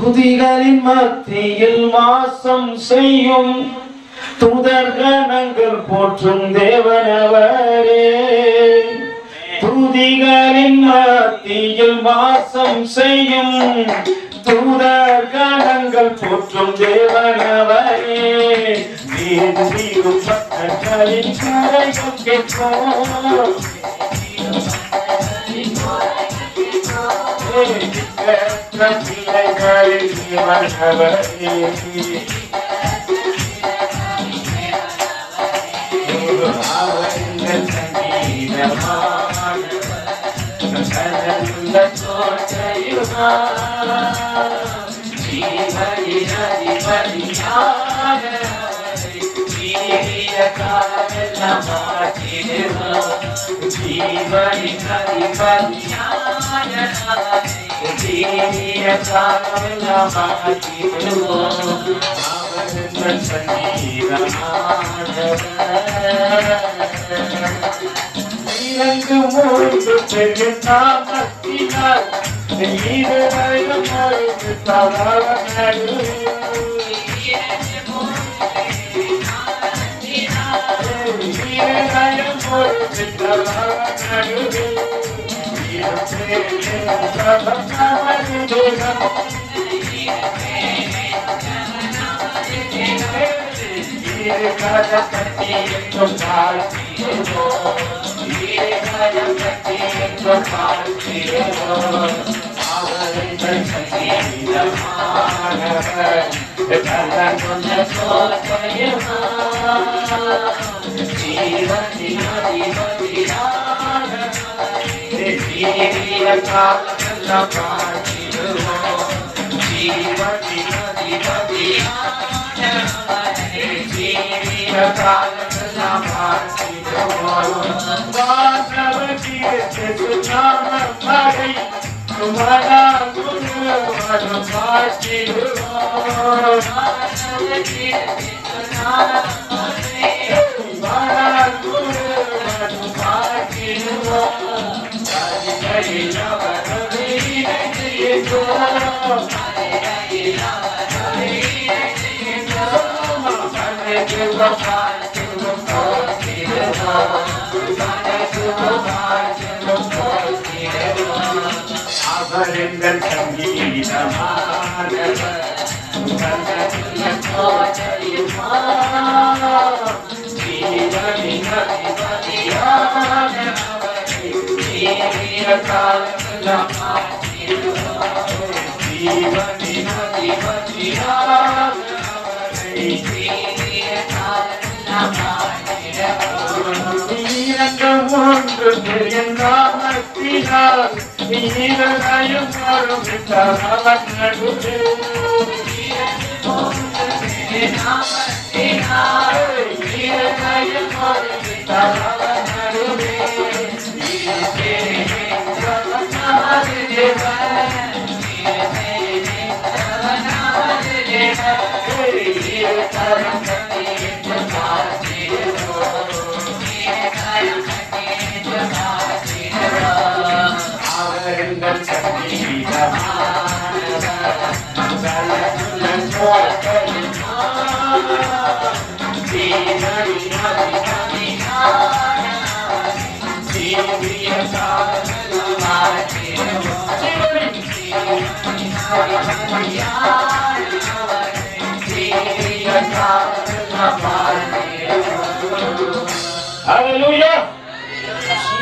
துதிகளின் மத்தியில் வாசம் செய்யும் தூதர்கணங்கள் போற்றும் தேவனவரே. துதிகளின் மத்தியில் வாசம் செய்யும் தூதர்கணங்கள் போற்றும் தேவனவரே. பக்தர்களின் கரைகள் கேட்போம் பிள்ளைகளின் தேவனவரே. இரண்டு மூன்று பெரும் நாமத்தினால் ஈரயம் ஒரு தவற நடுவே. ஈரயம் ஒரு தவற நடுவே.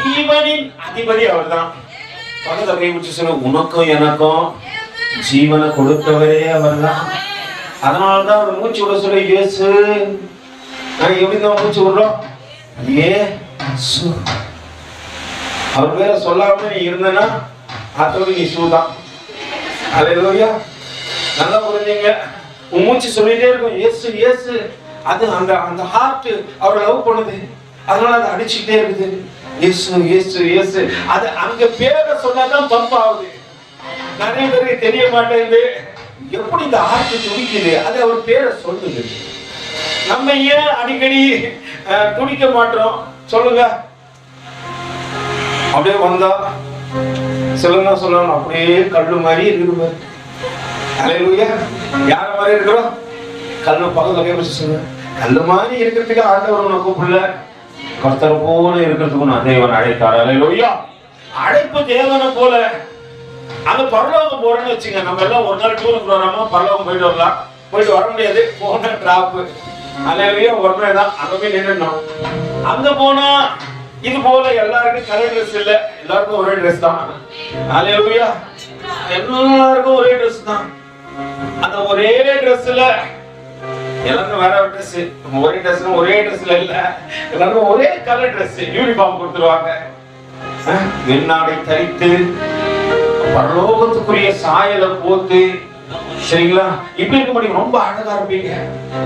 ஜீவனின் அதிபதி அவர்தான். பக்கத்துல கை பிடிச்சு சொல்ல, உனக்கும் எனக்கும் ஜீவனை கொடுத்தவரே அவர்தான். அதனாலதான் அவர் மூச்சு விட சொல்ல இயேசு. நாங்க எப்படிதான் மூச்சு விடுறோம்? இயேசு. அவர் பேரை சொல்லாம நீ இருந்தனா அதோடு நீ சூதான். அல்லேலூயா. நல்லா புரிஞ்சுங்க. உன் மூச்சு சொல்லிட்டே இருக்கும் இயேசு இயேசு. அது அந்த அந்த ஹார்ட் அவரை லவ் பண்ணுது, அதனால அது அடிச்சுக்கிட்டே இருக்குது. இயேசு இயேசு இயேசு. அது அங்க பேரை சொன்னாதான் பம்ப் ஆகுது. நிறைய பேருக்கு தெரிய மாட்டேங்குது எப்படி இந்த ஹார்ட் துடிக்குது. அது அவர் பேரை சொல்லுது. நம்ம ஏன் அடிக்கடி துடிக்க மாட்டோம் சொல்லுங்க? அப்படியே வந்தா சொல்லணும் சொல்லணும் அப்படியே கல்லு மாதிரி இருக்குது. ஹல்லேலூயா. யார மாதிரி இருக்கிறோம்? கல்லு பக்கத்துல கை வச்சு சொல்லுங்க, கல்லு மாதிரி இருக்கிறதுக்கு ஆண்டவர் உன்னை கூப்பிடல, கர்த்தர் போல இருக்கிறதுக்கு நான் தேவன் அழைத்தார். ஹல்லேலூயா. அழைப்பு தேவனை போல. அங்க பரலோகம் போறேன்னு வச்சுங்க, நம்ம எல்லாம் ஒரு நாள் டூருக்கு வராம பரலோகம் போயிட்டு வரலாம், போயிட்டு வர முடியாது, போன டிராப். ஹல்லேலூயா. ஒரு நாள் தான் அங்க போய் நின்னுடணும். அங்க போனா இது போல எல்லாருக்கும் கலர் ட்ரெஸ் இல்ல, எல்லாருக்கும் ஒரே ட்ரெஸ் தான். ஹல்லேலூயா. எல்லாருக்கும் ஒரே ட்ரெஸ் தான். அந்த ஒரே ட்ரெஸ்ல எல்லாரும் வேற ட்ரெஸ், ஒரே ட்ரெஸ்ல ஒரே ட்ரெஸ்ல இல்ல, எல்லாரும் ஒரே கலர் ட்ரெஸ் யூனிஃபார்ம் கொடுத்துருவாங்க. வெண்ணாடை தரித்து பரலோகத்துக்குரிய சாயலை போத்து, சரிங்களா? இப்படி இருக்க முடியும், ரொம்ப அழகா இருப்பீங்க.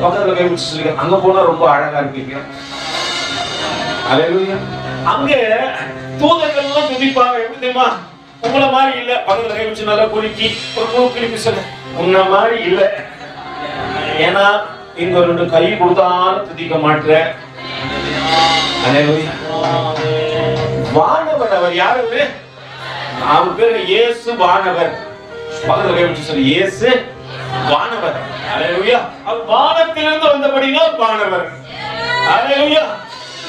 பக்கத்துல கை வச்சு சொல்லுங்க, அங்க போனா ரொம்ப அழகா இருப்பீங்க. ஹல்லேலூயா. அங்க தூதர்கள் எல்லாம் துதிப்பாங்க. எப்படி தெரியுமா? உங்களை மாதிரி இல்ல. பக்கத்துல கை வச்சு நல்லா குலுக்கி ஒரு பூ கிளிப்பி சொல்ல, உன்ன மாதிரி இல்ல. ஏன்னா இங்க ரெண்டு கை கொடுத்தாலும் துதிக்க மாட்டேன். வானவர் அவர் யாரு? அவர் பேரு இயேசு வானவர். பக்கத்துல கை வச்சு சொல்லு, இயேசு வானவர். ஹல்லேலூயா. அவர் வானத்திலிருந்து வந்தபடினா வானவர். ஹல்லேலூயா.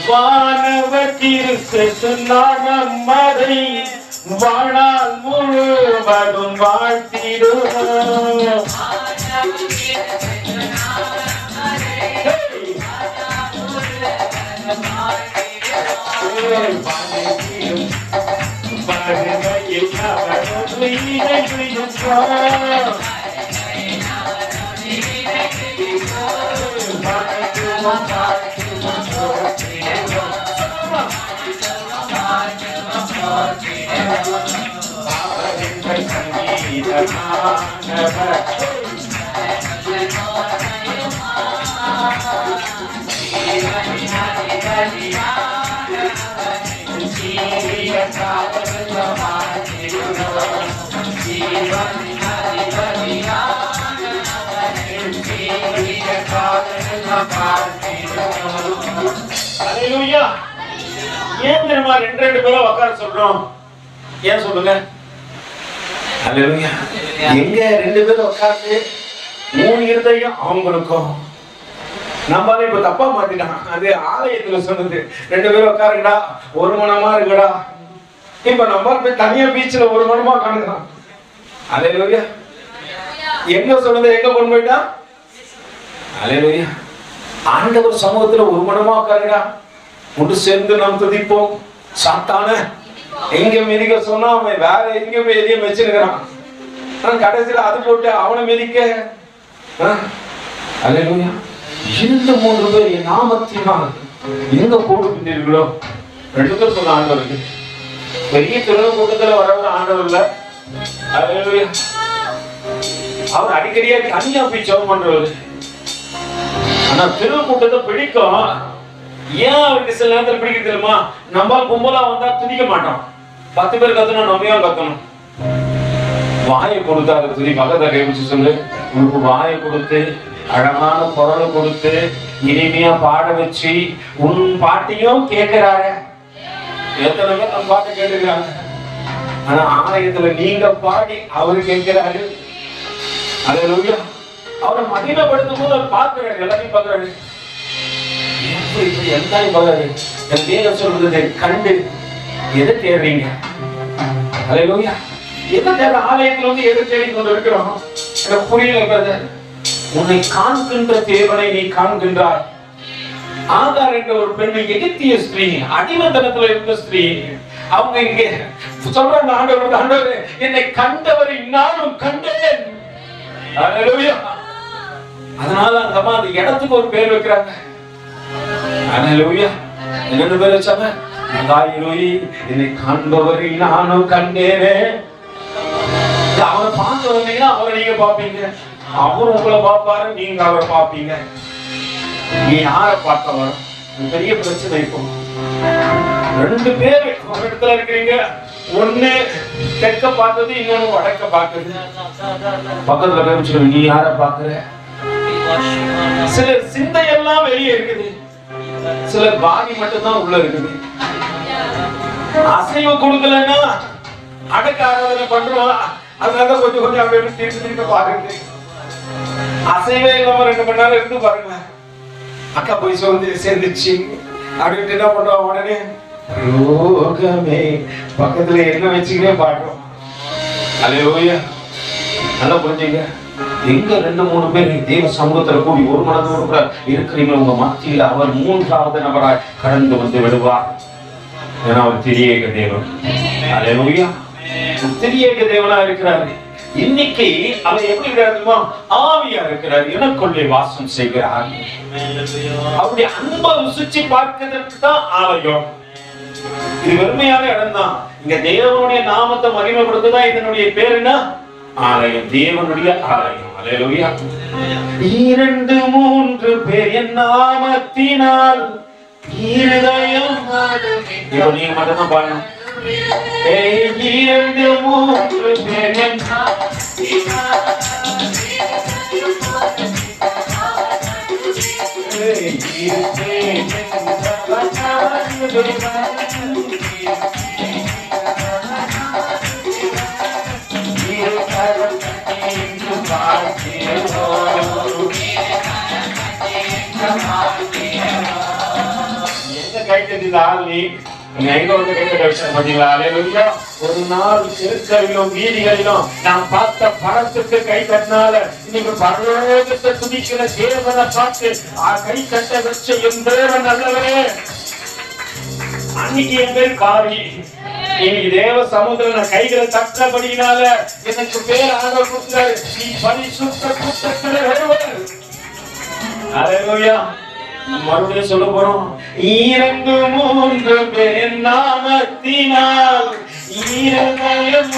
வானவர் கிறிஸ்து நாமத்தை வாழால் முழுவதும் வாழ்த்திடுவோம். ஹல்லேலூயா. ஏன் தெரியுமா ரெண்டு பேரும் உட்கார சொல்றோம்? ஏன் சொல்லுங்க? ஹல்லேலூயா. எங்க ரெண்டு பேரும் உட்கார்ந்து மூணு இருதையும் அவங்களுக்கும் நம்மளால இப்ப தப்பா மாத்திட்டான். அது ஆலயத்துல சொன்னது, ரெண்டு பேரும் உட்காருங்கடா, ஒரு மனமா இருக்குடா. இப்ப நம்ம போய் தனியா பீச்ல ஒரு மனமா உட்காந்துக்கலாம். ஹல்லேலூயா. எங்க சொன்னது எங்க கொண்டு போயிட்டா? ஹல்லேலூயா. ஆண்டவர் சமூகத்துல ஒரு மனமா உட்காருடா, ஒன்று சேர்ந்து நாம் துதிப்போம். சாத்தான எங்க மிதிக்க சொன்னா அவன் வேற எங்க போய் எதையும் வச்சிருக்கிறான். கடைசியில அது போட்டு அவனை மிதிக்க. ஹல்லேலூயா. இந்த மூன்று பேர் என் நாமத்தினால் எங்க கூடுகின்றீர்களோ, ரெண்டு பேர் சொன்ன ஆண்டவருக்கு. பெரிய திருவிழா கூட்டத்துல வரவர் ஆண்டவர் இல்ல. ஹல்லேலூயா. அவர் அடிக்கடியா தனியா போய் ஜெபம் பண்றவர். ஆனா திருவிழா கூட்டத்தை பிடிக்கும். ஏன் அவருக்கு சில நேரத்தில் பிடிக்க தெரியுமா? நம்ம கும்பலா வந்தா துதிக்க மாட்டோம். 10 பேர் கத்தணும், நம்ம ஏன் கத்தணும்? வாயை கொடுத்தாரு துதி. பக்கத்தை கை வச்சு சொல்லு, உனக்கு வாயை கொடுத்து அழகான குரலை கொடுத்து இனிமையா பாட வச்சு உன் பாட்டையும் கேட்கிறாரு. எத்தனை பேர் நம்ம பாட்டை கேட்டுக்கிறாங்க. ஆனா ஆலயத்துல நீங்க பாடி அவரு கேட்கிறாரு. ஹல்லேலூயா. அவரை மகிமைப்படுத்தும் போது அவர் பார்க்கிறாரு, எல்லாத்தையும் பார்க்கிறாரு. எப்படி இப்படி எல்லாத்தையும் பார்க்கிறாரு. என் தேவன் சொல்றதை கண்டு எதை தேடுறீங்க? ஹல்லேலூயா. எதை தேவை? ஆலயத்துல வந்து எதை தேடி கொண்டு இருக்கிறோம்? எனக்கு புரியல பிரதர். உன்னை காண்கின்ற தேவனை நீ காண்கின்றாய். ஆகார் என்ற ஒரு பெண்ணை எகிப்திய ஸ்திரீ, அடிமைத்தனத்துல இருந்த ஸ்திரீ, அவங்க இங்க சொல்றாங்க, ஆண்டவர் ஆண்டவரே என்னை கண்டவரை நானும் கண்டேன். ஹல்லேலூயா. அதனால அந்த அம்மா அந்த இடத்துக்கு ஒரு பேர் வைக்கிறாங்க. ஹல்லேலூயா. என்னென்ன பேர் வச்சாங்க? ஆகாயிரோய் என்னை காண்பவரை நானும் கண்டேனே. அவரை பார்த்து வந்தீங்கன்னா அவரை நீங்க பாப்பீங்க, அவர் உங்களை பார்ப்பாரு, நீங்க அவரை பார்ப்பீங்க. நீ யாரை பார்க்க வரும்? பெரிய பிரச்சனை. இப்போ ரெண்டு பேர் ஒரு இடத்துல இருக்கிறீங்க. ஒண்ணு தெற்க பார்த்தது, இன்னொன்னு வடக்க பார்க்குது. பக்கத்துல பேர் நீ யாரை பார்க்கிற? சிலர் சிந்தையெல்லாம் வெளியே இருக்குது, சிலர் பாதி மட்டும்தான் உள்ள இருக்குது. அசைவ கொடுக்கலன்னா அடக்க ஆராதனை பண்றோம், அதனால கொஞ்சம் கொஞ்சம் அப்படியே திருப்பி திருப்பி பாருங்க. அசைவே இல்லாம 2 மணி நேரம் இருந்து பாருங்க. அக்கா போய் சேர்ந்துச்சு அப்படின்ட்டு என்ன பண்றோம், உடனே ரோகமே பக்கத்துல என்ன வச்சுக்கவே பாடுறோம். அல்லேலூயா. நல்லா புரிஞ்சுங்க. எங்க 2-3 பேர் தேவ சமூகத்துல கூடி ஒரு மனதோடு இருக்கிறீங்க, உங்க மத்தியில் அவர் 3வது நபராய் கடந்து வந்து விடுவார். ஏன்னா அவர் திரியேக தேவன். அல்லேலூயா. திரியேக தேவனா இருக்கிறாரு. இன்னைக்கு அவர் எப்படி இருக்கிறாருமா, ஆவியா இருக்கிறார், எனக்குள்ளே வாசம் செய்கிறார். அவருடைய அன்பை ருசிச்சு பார்க்கிறதுக்கு தான் ஆலயம். இது வெறுமையான இடம் தான். இங்க தேவனுடைய நாமத்தை மகிமைப்படுத்துதான் இதனுடைய பேர் என்ன, ஆலயம், தேவனுடைய ஆலயம். அல்லேலூயா. 2-3 பேர் என் நாமத்தினால் இருதயம் இப்போ நீங்க மட்டும் தான் பாடணும். 2-3 பேர் என் ஒரு நாள் தெருக்களிலும் வீதிகளிலும் நாம் பார்த்த படத்துக்கு கை தட்டினால இன்னைக்கு பரலோகத்தை துதிக்கிற தேவனை பார்த்து கை தட்ட வச்ச என் தேவன் நல்லவரே. அன்னைக்கு என் பேர் காரி, இன்னைக்கு தேவ சமுதிர கைகளை தட்டபடியினால எனக்கு பேர் ஆக கொடுத்தாரு, நீ பரிசுத்த கூட்டத்தில் வருவர். அல்லேலூயா. மறுபடியும் சொல்ல போறோம். 2-3 பேர் நாமத்தினால் இருதயம்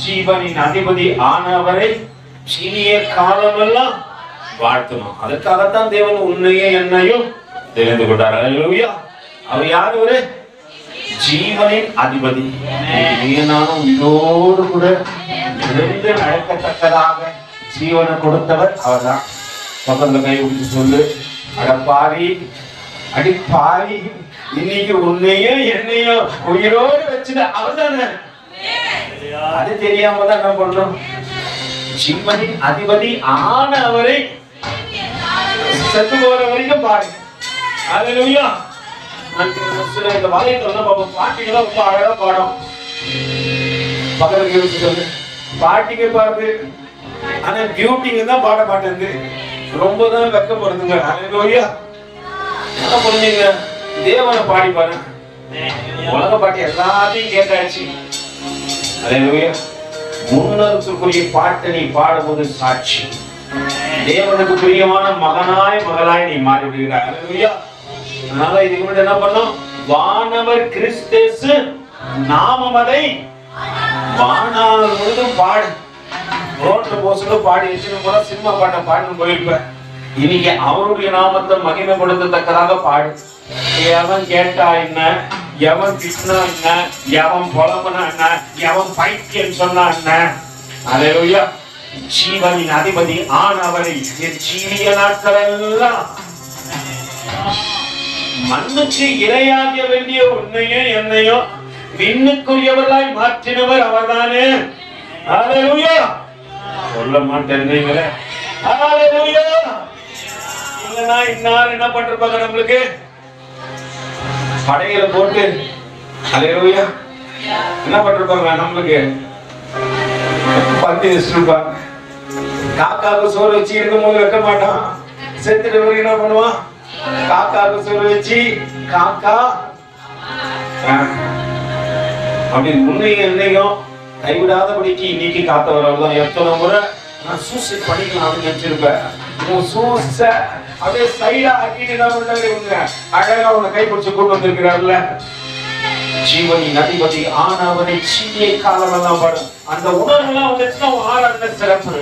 ஜீவனின் அதிபதி ஆனவரை சீனிய காலமெல்லாம் வாழ்த்தணும். அதற்காகத்தான் தேவன் உன்னையே என்னையும் தெரிந்து கொண்டார். அல்லேலூயா. அவர் யார்? ஒரு ஜீவனின் அதிபதி. நானும் உயிரோடு கூட எழுந்து நடக்கத்தக்கதாக ஜீவனை கொடுத்தவர் அவர்தான். பக்கத்துல கை விட்டு சொல்லு, அடப்பாரி அடிப்பாரி, இன்னைக்கு உன்னையும் என்னையும் உயிரோடு வச்சுட்டு அவர் தானே. அது தெரியாம தான் என்ன பண்றோம், ஜீவனின் அதிபதி ஆனவரை செத்து போற வரைக்கும் பாரு. அல்லேலூயா. இந்த வாரியத்துல பாட்டிகளாம் ரொம்ப அழகா பாடும். பக்கத்துல சொல்லு, பாட்டிக்கு பாருது, ஆனா பியூட்டிங்க தான் பாட மாட்டேங்குது, ரொம்ப தான் வெக்கப்படுதுங்க. அல்லேலூயா. என்ன பண்ணுங்க, தேவனை பாடி பாரு. உலக பாட்டி எல்லாத்தையும் கேட்டாச்சு. அல்லேலூயா. முன்னோருக்குரிய பாட்டை நீ பாடும்போது சாட்சி, தேவனுக்கு பிரியமான மகனாய் மகளாய் நீ மாறி விடுகிறாய். அல்லேலூயா. அதனால இதுக்கு முன்னாடி என்ன பண்ணோம், வானவர் கிறிஸ்து நாமம் அதை வானாள் முழுதும் பாடு. ரோட்ல போசுல பாடி வச்சுன்னு போல சினிமா பாட்டை பாடின்னு போயிருப்பேன். இன்னைக்கு அவருடைய நாமத்தை மகிமைப்படுத்தத்தக்கதாக பாடு. எவன் கேட்டா என்ன, எவன் திட்டினா என்ன, எவன் புலம்புனா என்ன, எவன் பைத்தியம் சொன்னா என்ன. அல்லேலூயா. ஜீவனின் அதிபதி ஆனவரை என் ஜீவிய நாட்கள் எல்லாம் மண்ணுக்கு இரையாக வேண்டிய உன்னையோ என்னையோ விண்ணுக்குரியவர்களாய் மாற்றினவர் அவர்தானே. அல்லேலூயா. சொல்ல மாட்டேன்றீங்களே. அல்லேலூயா. இல்லைன்னா இன்னார் என்ன பண்றாங்க, நம்மளுக்கு படையில போட்டு அல்லேலூயா என்ன பண்றாங்க, நம்மளுக்கு பந்தி வச்சிருப்பாங்க. காக்காவுக்கு சோறு வச்சு இருக்கும் போது வைக்க மாட்டான், செத்துட்டு என்ன பண்ணுவான், காக்காவுக்கு சொல்ல வச்சு காக்கா அப்படி முன்னையும் என்னையும் கைவிடாதபடிக்கு இன்னைக்கு காத்தவர்கள் தான். எத்தனை முறை நான் சூசைட் பண்ணிக்கலாம்னு நினைச்சிருப்பேன். அப்படியே சைடா ஆக்கிட்டு தான் அழகா உன்னை கைப்பிடிச்சு கூட்டு வந்திருக்கிறார்ல. ஜீவனின் அதிபதி ஆனவரை சிறிய காலம் எல்லாம் பாடும். அந்த உணர்வுலாம் வந்துச்சுன்னா ஆராதனை சிறப்பு.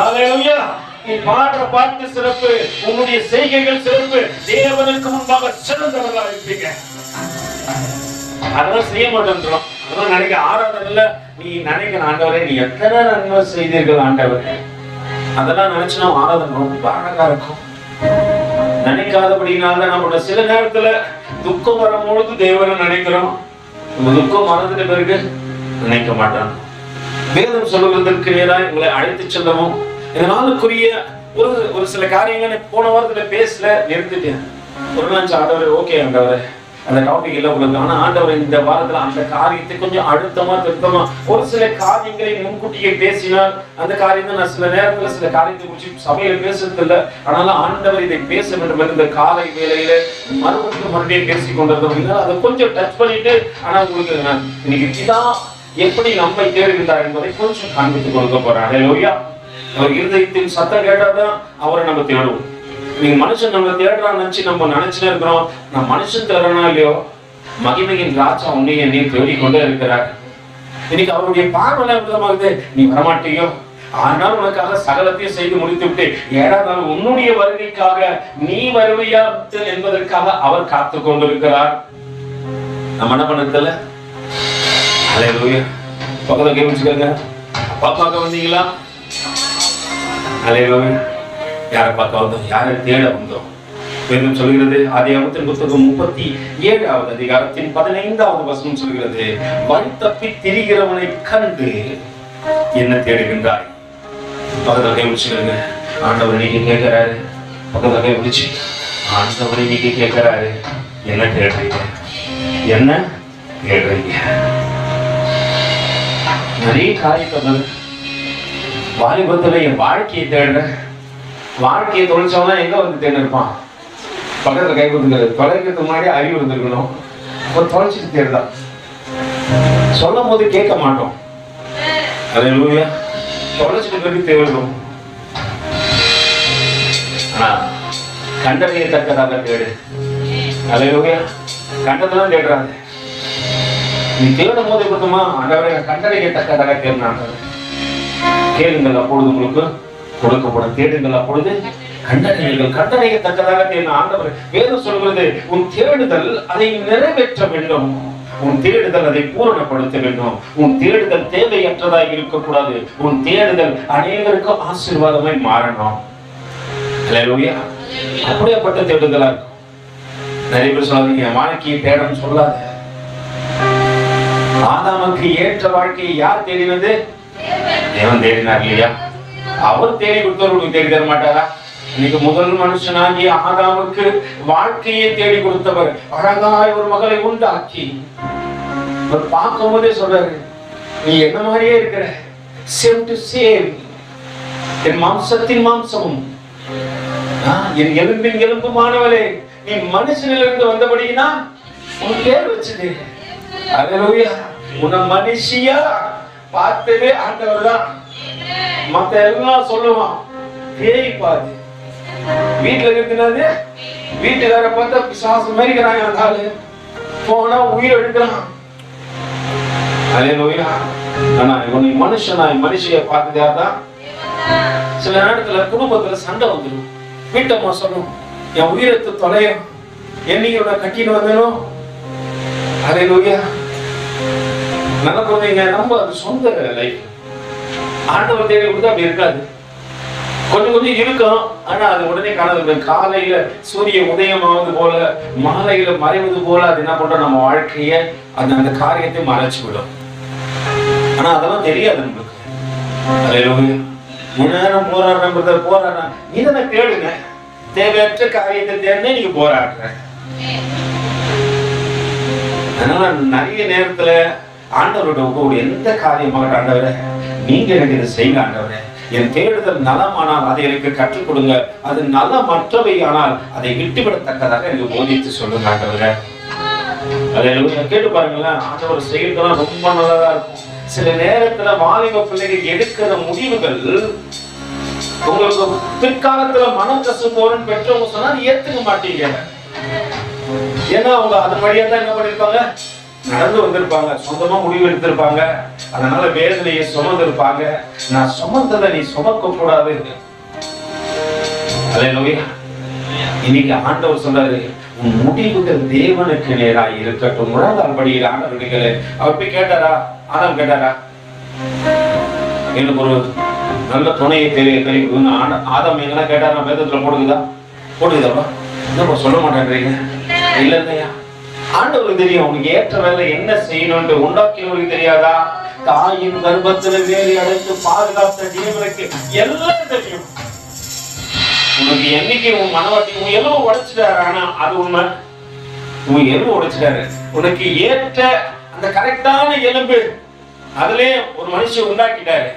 அல்லேலூயா. நீ பாடுற பாட்டு சிறப்பு, உன்னுடைய செய்கைகள் சிறப்பு. தேவனுக்கு முன்பாக சிறந்தவர்களா இருப்பீங்க. அதெல்லாம் செய்ய மாட்டேன்றோம். அதெல்லாம் நினைக்க ஆராதனைல நீ நினைக்கிற ஆண்டவரே நீ எத்தனை நன்மை செய்தீர்கள் ஆண்டவரே, அதெல்லாம் நினைச்சுனா ஆராதனை ரொம்ப அழகா இருக்கும். நினைக்காதபடினால நம்மளோட சில நேரத்துல துக்கம் வரும்பொழுது தேவனை நினைக்கிறோம், துக்கம் மறந்துட்ட பிறகு நினைக்க மாட்டான். வேதம் சொல்லுவதற்கு நேராக உங்களை அழைத்து செல்லவும் இதனாலுக்குரிய ஒரு சில காரியங்களை போன வாரத்துல பேசல நிறுத்திட்டேன். ஒரு நாள் ஆண்டவரே ஓகே ஆண்டவரே அந்த டாபிக் இல்ல உங்களுக்கு, ஆனா ஆண்டவர் இந்த வாரத்துல அந்த காரியத்தை கொஞ்சம் அழுத்தமா திருத்தமா ஒரு சில காரியங்களை முன்கூட்டியே பேசினால் அந்த காரியத்தை நான் சில நேரத்துல சில காரியத்தை குறிச்சு சபையில பேசுறது இல்லை. ஆனாலும் ஆண்டவர் இதை பேச வேண்டும் என்று இந்த காலை வேளையில மறுபடியும் பேசிக் கொண்டிருந்தோம். அதை கொஞ்சம் டச் பண்ணிட்டு ஆனா உங்களுக்கு நான் இன்னைக்கு இதான் எப்படி நம்மை தேடுகின்றார் என்பதை கொஞ்சம் காண்பித்துக் கொடுக்க போறேன். அல்லேலூயா. அவர் இருதயத்தின் சத்தம் கேட்டாதான் அவரை நம்ம தேடுவோம். நீங்க மனுஷன் நம்ம தேடுறான்னு நினைச்சு நம்ம நினைச்சுட்டே இருக்கிறோம். நான் மனுஷன் தேடுறனா இல்லையோ, மகிமையின் ராஜா உன்னைய நீ தேடிக்கொண்டே இருக்கிறார். இன்னைக்கு அவருடைய பார்வை விதமாகுது, நீ வரமாட்டீயோ ஆனால் உனக்காக சகலத்தையும் செய்து முடித்து விட்டு 7ஆம் நாள் உன்னுடைய வருகைக்காக நீ வருவையா என்பதற்காக அவர் காத்து கொண்டிருக்கிறார். நம்ம என்ன பண்ணதில்ல? அல்லேலூயா. பக்கத்துல கை வச்சுக்கோங்க. அப்பா பார்க்க வந்தீங்களா? அல்லேலூயா. யாரை பார்க்க வந்தோம்? யாரை தேட வந்தோம்? வேதம் சொல்கிறது ஆதியாகமத்தின் புத்தகம் 37ஆவது அதிகாரத்தின் 15ஆவது வசனம் சொல்கிறது, வழி தப்பி திரிகிறவனை கண்டு என்ன தேடுகின்றாய்? பக்கத்துல கை வச்சுக்கோங்க. ஆண்டவர் நீங்க கேட்கிறாரு. பக்கத்துல கை வச்சு ஆண்டவரை நீங்க கேட்கிறாரு, என்ன தேடுறீங்க? என்ன தேடுறீங்க? நிறைய காரியத்தை வாலிபத்துல என் வாழ்க்கையை தேடுறேன். வாழ்க்கையை தொலைச்சவனா எங்க வந்து தேடி இருப்பான்? பக்கத்துல கை கொடுத்துக்கிறது. தொலைக்கிறதுக்கு முன்னாடி அறிவு இருந்திருக்கணும். ஒரு தொலைச்சிட்டு தேடுதான். சொல்லும் போது கேட்க மாட்டோம். அல்லேலூயா. தொலைச்சிட்டு பிறகு தேடும். ஆனா கண்டறியத்தக்கதாக தேடு. அல்லேலூயா. கண்டதான் தேடுறாங்க. நீ தேடும் போது கொடுத்தோமா ஆண்டவரை கண்டறியத்தக்கதாக தேடினாங்க. கேளுங்கள் அப்பொழுது உங்களுக்கு கொடுக்கப்படும், தேடுங்கள் அப்பொழுது கண்டறியுங்கள். கண்டறியத்தக்கதாக தேடின ஆண்டவர் வேதம் சொல்கிறது, உன் தேடுதல் அதை நிறைவேற்ற வேண்டும், உன் தேடுதல் அதை பூரணப்படுத்த வேண்டும். உன் தேடுதல் தேவையற்றதாக இருக்கக்கூடாது. உன் தேடுதல் அநேகருக்கும் ஆசீர்வாதமாய் மாறணும். அல்லேலூயா. அப்படியேப்பட்ட தேடுதலா இருக்கும். நிறைய பேர் சொல்லாதீங்க என் வாழ்க்கையை தேடன்னு சொல்லாத. ஆதாமுக்கு ஏற்ற வாழ்க்கையை யார் தேடினது? தேவன் தேடினார் இல்லையா? அவர் தேடி கொடுத்தவர்களுக்கு தேடி தர மாட்டாரா? இன்னைக்கு முதல் மனுஷனாகிய ஆதாமுக்கு வாழ்க்கையை தேடி கொடுத்தவர் அழகாய் ஒரு மகளை உண்டாக்கி பார்க்கும் போதே சொல்றாரு, நீ என்ன மாதிரியே இருக்கிற, சேம் டு சேம், என் மாம்சத்தின் மாம்சமும் என் எலும்பின் எலும்புமானவளே, நீ மனுஷனிலிருந்து வந்தபடினா உன் பேர் வச்சது. அல்லேலூயா. உன்னை மனுஷியா பார்த்ததே ஆண்டவர் தான். மத்த எல்லாம் சொல்லுவான் பேய் பாது. வீட்டுல இருக்கிறது வீட்டுக்கார பார்த்தா பிசாசு மாதிரிக்கிறாங்க. அந்த ஆளு போனா உயிர் எடுக்கிறான். அல்லேலூயா. ஆனா உன்னை மனுஷனாய் மனுஷிய பார்த்ததா? சில நேரத்துல குடும்பத்துல சண்டை வந்துடும். வீட்டம்மா சொல்லும், என் உயிரத்து தொலையும், என்னையோட கட்டின்னு வந்தனும். அல்லேலூயா. நடக்குறீங்க நம்ம அது சொந்த லைஃப். ஆண்டவர் தேடி கொடுத்தா அப்படி இருக்காது. கொஞ்சம் கொஞ்சம் இருக்கும், ஆனா அது உடனே காணாது. காலையில சூரிய உதயமாவது போல மாலையில மறைவது போல அது என்ன பண்ற நம்ம வாழ்க்கைய அந்த காரியத்தை மறைச்சு விடும். ஆனா அதெல்லாம் தெரியாது நம்மளுக்கு. அல்லேலூயா. முன்னேறம் போராடுற நீ தானே தேடுங்க. தேவையற்ற காரியத்தை தேடினே நீங்க போராடுற. அதனால நிறைய நேரத்துல ஆண்டவரோட எந்த காரியமாக ஆண்டவரை நீங்க எனக்கு இதை செய்யுங்க ஆண்டவரே, என் தேடுதல் நலமானால் அதை எனக்கு கற்றுக் கொடுங்க, அது நலமற்றவை ஆனால் அதை விட்டுவிடத்தக்கதாக எனக்கு போதித்து சொல்லுங்க ஆண்டவரே. அதை கேட்டு பாருங்களேன், ஆண்டவர் செய்யறதெல்லாம் ரொம்ப நல்லதா இருக்கும். சில நேரத்துல வாலிப பிள்ளைகள் எடுக்கிற முடிவுகள் உங்களுக்கு பிற்காலத்துல மனக்கசுப்போன்னு பெற்றவங்க சொன்னா ஏத்துக்க மாட்டீங்க. ஏன்னா அவங்க அதன் வழியா தான் என்ன பண்ணிருப்பாங்க, நடந்து வந்திருப்பாங்க, சொந்தமா முடிவு எடுத்திருப்பாங்க, அதனால வேதனையை சுமந்திருப்பாங்க. நான் சுமந்ததை நீ சுமக்க கூடாது. அல்லேலூயா. இன்னைக்கு ஆண்டவர் சொல்றாரு, உன் முடிவுகள் தேவனுக்கு நேராக இருக்கட்டும். முழங்கால் படியில் ஆண்டவர்களே. அவர் போய் கேட்டாரா, ஆதாம் கேட்டாரா, எனக்கு ஒரு நல்ல துணையை தெரியும். ஆதாம் எங்கன்னா கேட்டாரா, வேதத்துல போடுக்குதாப்பா என்னப்பா சொல்ல மாட்டேன்றீங்க? இல்ல இல்லையா, ஆண்டவருக்கு தெரியும் உனக்கு ஏற்ற வேலை என்ன செய்யணும்னு. உண்டாக்கினவருக்கு தெரியாதா? தாயின் கர்ப்பத்துல வேலை அடைத்து பாதுகாத்த தேவனுக்கு எல்லாம் தெரியும். உனக்கு என்னைக்கு உன் மனவாட்டி உன் எலும்பு உடைச்சிட்டாரு. ஆனா அது உண்மை, உன் எலும்பு உடைச்சிட்டாரு. உனக்கு ஏற்ற அந்த கரெக்டான எலும்பு அதுலயே ஒரு மனுஷன் உண்டாக்கிட்டாரு.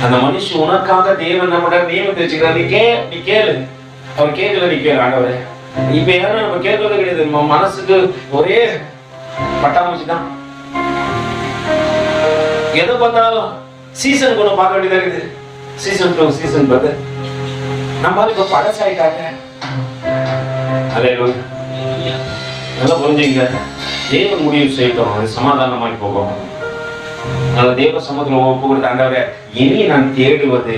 அந்த மனுஷன் உனக்காக தேவன் நம்மளோட நியமத்தை வச்சுக்கிறார். நீ கேளு. அவர் கேட்கல, நீ கேளு ஆண்டவரே. இப்ப யாரும் நம்ம கேட்கறது கிடையாது. மனசுக்கு ஒரே பட்டாமூச்சி தான். எதை பார்த்தாலும் சீசன் கூட பார்க்க வேண்டியதா இருக்குது. சீசன் 2 சீசன் 10 நம்ம இப்ப பழசாயிட்டாங்க. அல்லேலூயா. நல்லா புரிஞ்சுங்க, தேவன் முடிவு செய்யட்டும், அது சமாதானமாய் போகும். நல்ல தேவ சமூகத்தில் ஒப்பு கொடுத்த ஆண்டவரே, இனி நான் தேடுவது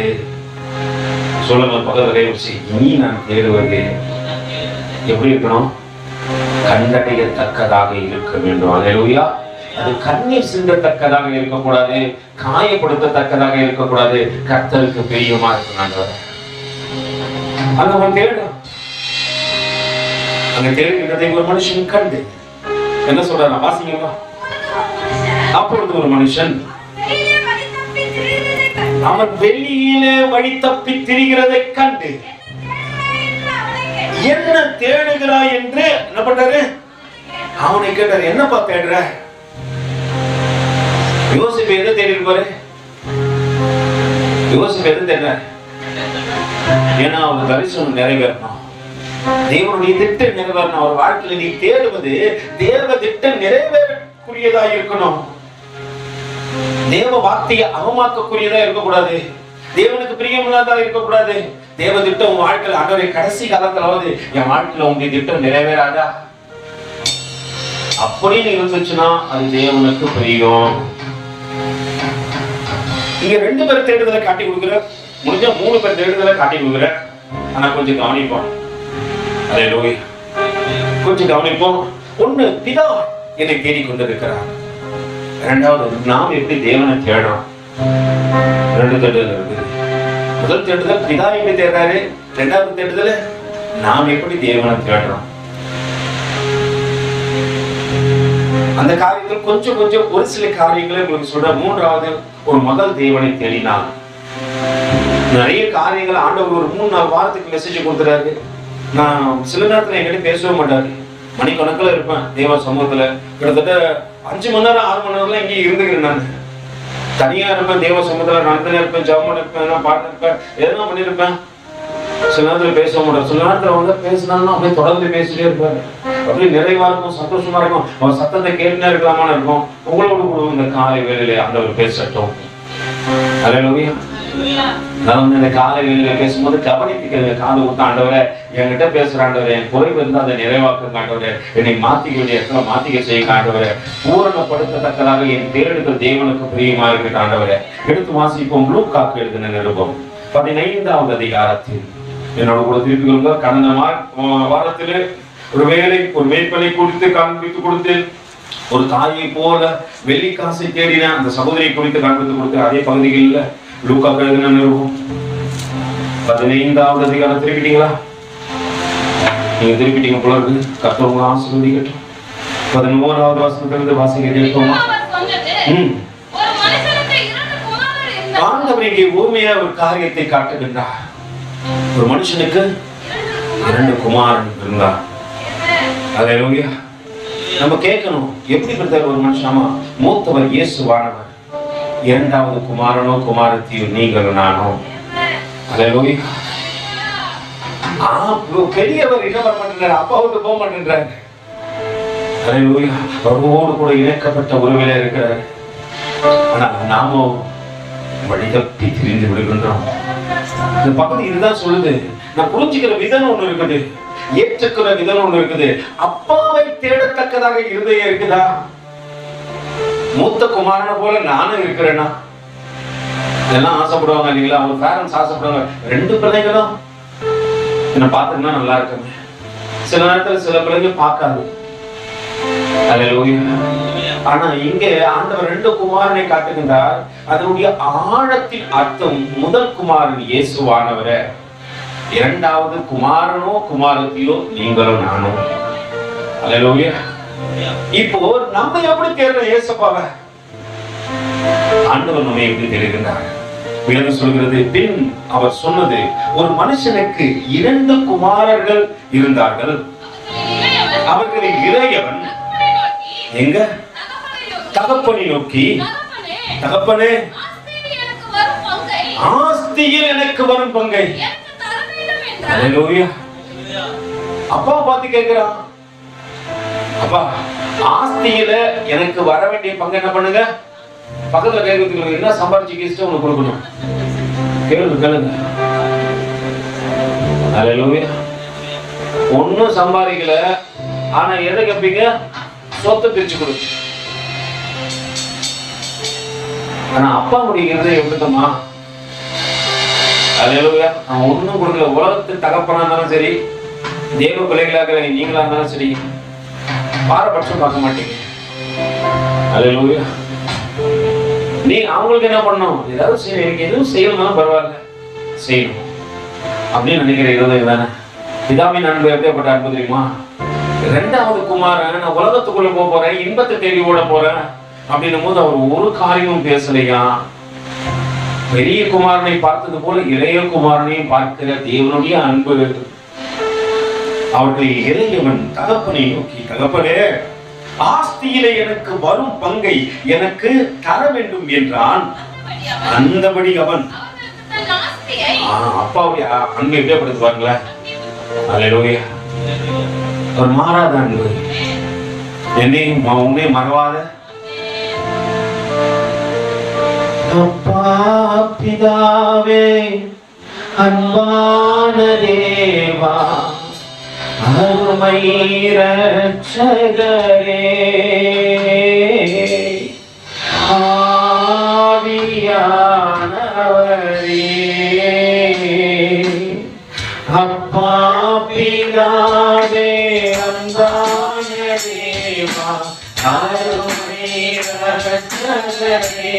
சொல்லுங்க பக்கத்துல கை வச்சு, இனி நான் தேடுவது எப்படி இருக்கணும்? கண்டடையத்தக்கதாக இருக்க வேண்டும். அல்லேலூயா. அது கண்ணீர் சிந்தத்தக்கதாக இருக்கக்கூடாது, காயப்படுத்தத்தக்கதாக இருக்கக்கூடாது. கர்த்தருக்கு பிரியமா இருக்கணும். அங்க தேடும், அங்க தேடுகின்றதை ஒரு மனுஷன் கண்டு என்ன சொல்றாரு வாசிங்க. அப்பொழுது ஒரு மனுஷன் அவன் வெளியிலே வழி தப்பி திரிகிறதை கண்டு என்ன தேடுகிறாய் என்று என்ன பண்றாரு, அவனை கேட்டாரு, என்னப்பா தேடுற? யோசிப்பு எதை தேடி இருப்பாரு? யோசிப்பு எதை தேடுற? ஏன்னா அவர் தரிசனம் நிறைவேறணும், தேவனுடைய திட்டம் நிறைவேறணும். அவர் வாழ்க்கையில நீ தேடுவது தேவ திட்டம் நிறைவேறக்கூடியதா இருக்கணும். தேவ வார்த்தையை அவமாக்கக்கூடியதா இருக்கக்கூடாது, தேவனுக்கு பிரியமில்லாதா இருக்கக்கூடாது. தேவ திட்டம் உன் வாழ்க்கையில ஆண்டவரே கடைசி காலத்துல என் வாழ்க்கையில உங்களுடைய திட்டம் நிறைவேறாதா அப்படின்னு இருந்துச்சுன்னா அது தேவனுக்கு பிரியம். இங்க 2 பேர் தேடுதலை காட்டி கொடுக்குற, முடிஞ்ச 3 பேர் தேடுதலை காட்டி கொடுக்குற. ஆனா கொஞ்சம் கவனிப்போம். அல்லேலூயா. கொஞ்சம் கவனிப்போம். ஒண்ணு, பிதா என்னை தேடி கொண்டிருக்கிறார். இரண்டாவது, நாம் எப்படி தேவனை தேடுறோம். 2 தேடுதல் இருக்குது. முதல் தேடுதல் பிதா எப்படி தேடுறாரு, 2வது தேடுதல் நாம் எப்படி தேவனை தேடுறோம். அந்த காரியத்தில் கொஞ்சம் கொஞ்சம் ஒரு சில காரியங்களை உங்களுக்கு சொல்ற. 3வது, ஒரு மகள் தேவனை தேடினார். நிறைய காரியங்கள் ஆண்டவர் ஒரு 3-4 வாரத்துக்கு மெசேஜ் கொடுத்துறாரு. நான் சில நேரத்துல என்கிட்ட பேசவே மாட்டாரு, மணிக்கணக்கில் இருப்பேன் தேவ சமூகத்துல. கிட்டத்தட்ட 5 மணி நேரம் 6 மணி நேரம்லாம் இங்கே இருந்துக்கிறேன். நான் தனியா இருப்பேன், தேவ சமூகத்துல நடந்துனே இருப்பேன், ஜெபம் இருப்பேன், பாட்டு இருப்பேன், எதனா பண்ணிருப்பேன். சில நேரத்துல பேச மாட்டேன், சில நேரத்துல பேசினாலும் அப்படியே தொடர்ந்து பேசிட்டே இருப்பாரு. அப்படியே நிறைவா இருக்கும், சந்தோஷமா இருக்கும். அவர் சத்தத்தை கேட்டுனே இருக்கலாமான்னு இருக்கும். உங்களோட கூட இந்த காலை வேளையிலே ஆண்டவர் பேசட்டும். அல்லேலூயா. நான் இந்த காலை வேளையில பேசும்போது கவனித்துக்க காது கொடுத்த ஆண்டவரை என்கிட்ட பேசுற ஆண்டவரை, என் குறைவு இருந்தா அதை நிறைவாக்க ஆண்டவரை, என்னை மாத்திக்க வேண்டிய இடத்துல மாத்திக்க செய்ய ஆண்டவரை, பூரணப்படுத்தத்தக்கதாக என் தேடுதல் தேவனுக்கு பிரியமா இருக்க ஆண்டவரை. எடுத்து வாசிப்போம். லூக்காக்கு எழுதின நிருபம் 15வது அதிகாரத்தில். என்னோட கூட திருப்பி கொள்ளுங்க. கடந்த வாரத்தில் ஒரு வேப்பனை குறித்து காண்பித்து கொடுத்து, ஒரு தாயை போல வெள்ளி காசை தேடின அந்த சகோதரியை குறித்து காண்பித்து கொடுத்து, அதே பகுதிகளில் லூக்காக்கு எழுதின நிருபம் 15வது அதிகாரம் திருப்பிட்டீங்களா? நீங்க திருப்பிட்டீங்க போல இருக்கு. கர்த்தர் உங்களை ஆசீர்வதிக்கட்டும். 11வது வசனத்திலிருந்து வாசிக்க கேட்போமா? ஆண்டவர் இங்கே ஊமையா ஒரு காரியத்தை காட்டுகின்றார். ஒரு மனுஷனுக்கு 2 குமாரன் இருந்தார். அல்லேலூயா. நம்ம கேட்கணும், எப்படி பெற்றார் ஒரு மனுஷன்? மூத்தவர் இயேசுவானவர், இரண்டாவது குமாரனோ குமாரத்தியோ நீங்களும் நானும். அல்லேலூயா. பெரியவர் என்ன பண்றாரு? அப்பாவுக்கு போக மாட்டேன்றாரு. அல்லேலூயா. அவரோடு கூட இணைக்கப்பட்ட உறவில இருக்கிறார். ஆனா நாமோ வழிதப்பி திரிந்து விடுகின்றோம். இந்த பகுதி இதுதான் சொல்லுது. நான் புரிஞ்சுக்கிற விதம் ஒண்ணு இருக்குது, ஏற்றுக்கிற விதம் ஒண்ணு இருக்குது. அப்பாவை தேடத்தக்கதாக இருதயம் இருக்குதா? மூத்த குமாரனை போல நானும் இருக்கிறேன்னா? இதெல்லாம் ஆசைப்படுவாங்க இல்லைங்களா? அவங்க பேரண்ட்ஸ் ஆசைப்படுவாங்க, 2 பிள்ளைகளும் என்ன பார்த்துன்னா நல்லா இருக்குங்க. சில நேரத்தில் சில பிள்ளைங்க பார்க்காது. ஆனா இங்க ஆண்டவர் 2 குமாரனை காட்டுகின்றார். அதனுடைய ஆழத்தின் அர்த்தம், முதல் குமாரன் இயேசுவானவரே, இரண்டாவது குமாரனோ குமாரத்தியோ நீங்களும் நானும். அல்லேலூயா. இப்போ நம்ம எப்படி தேடுறோம் இயேசுவாவை? ஆண்டவர் நம்மை எப்படி தேடுகின்றார்? வேதம் சொல்கிறது, பின் அவர் சொன்னது, ஒரு மனுஷனுக்கு 2 குமாரர்கள் இருந்தார்கள். அவர்களில் இளையவன் எங்க தகப்பனை நோக்கி, தகப்பனே, ஆஸ்தியில் எனக்கு வரும் பங்கை. அல்லேலூயா. அப்பா பார்த்து கேட்கிறான், அப்பா ஆஸ்தியில எனக்கு வர வேண்டிய பங்கு என்ன பண்ணுங்க? பக்கத்துல கேட்கறதுக்கு என்ன சம்பாதிச்சு கேட்டு உனக்கு கொடுக்கணும். கேளுங்க. அல்லேலூயா. ஒன்னும் சம்பாதிக்கல, ஆனா எதை கேட்பீங்க? சொத்தை பிரிச்சு கொடுத்து. ஆனா அப்பா முடிக்கிறது எப்படிமா? அல்லேலூயா. நான் ஒன்னும் கொடுக்கல. உலகத்து தகப்பனா இருந்தாலும் சரி, தேவ பிள்ளைகளாக நீங்களா இருந்தாலும் சரி, பாரபட்சம் பார்க்க மாட்டீங்க. அல்லேலூயா. நீ அவங்களுக்கு என்ன பண்ணணும்? ஏதாவது செய்யணும். எனக்கு எதுவும் செய்யணும்னாலும் பரவாயில்ல, செய்யணும் அப்படின்னு நினைக்கிற இருதயம் தானே. பிதாவின் அன்பு எப்படிப்பட்ட அன்பு தெரியுமா? 2வது குமாரன், நான் உலகத்துக்குள்ள போறேன், இன்பத்தை தேடி ஓட போறேன் அப்படின்னும் போது அவர் ஒரு காரியமும் பேசலையா. பெரிய குமாரனை பார்த்தது போல இளைய குமாரனையும் பார்க்கிற தேவனுடைய அன்பு. அவருடைய இளையவன் தகப்பனை நோக்கி, தகப்பனே, ஆஸ்தியிலே எனக்கு வரும் பங்கை எனக்கு தர வேண்டும் என்றான். அந்தபடி அவன் அப்பாவுடைய அன்பை எப்படிப்படுத்துவாங்களே. அல்லேலூயா. ஒரு மாறாத அன்பு, என்னையும் உன்னை மறவாத. அப்பா பிதாவே, அன்பான தேவா, அருமை இரட்சகரே, ஆவியானவரே, அப்பா பிதாவே, அன்பான தேவா, அருமை இரட்சகரே,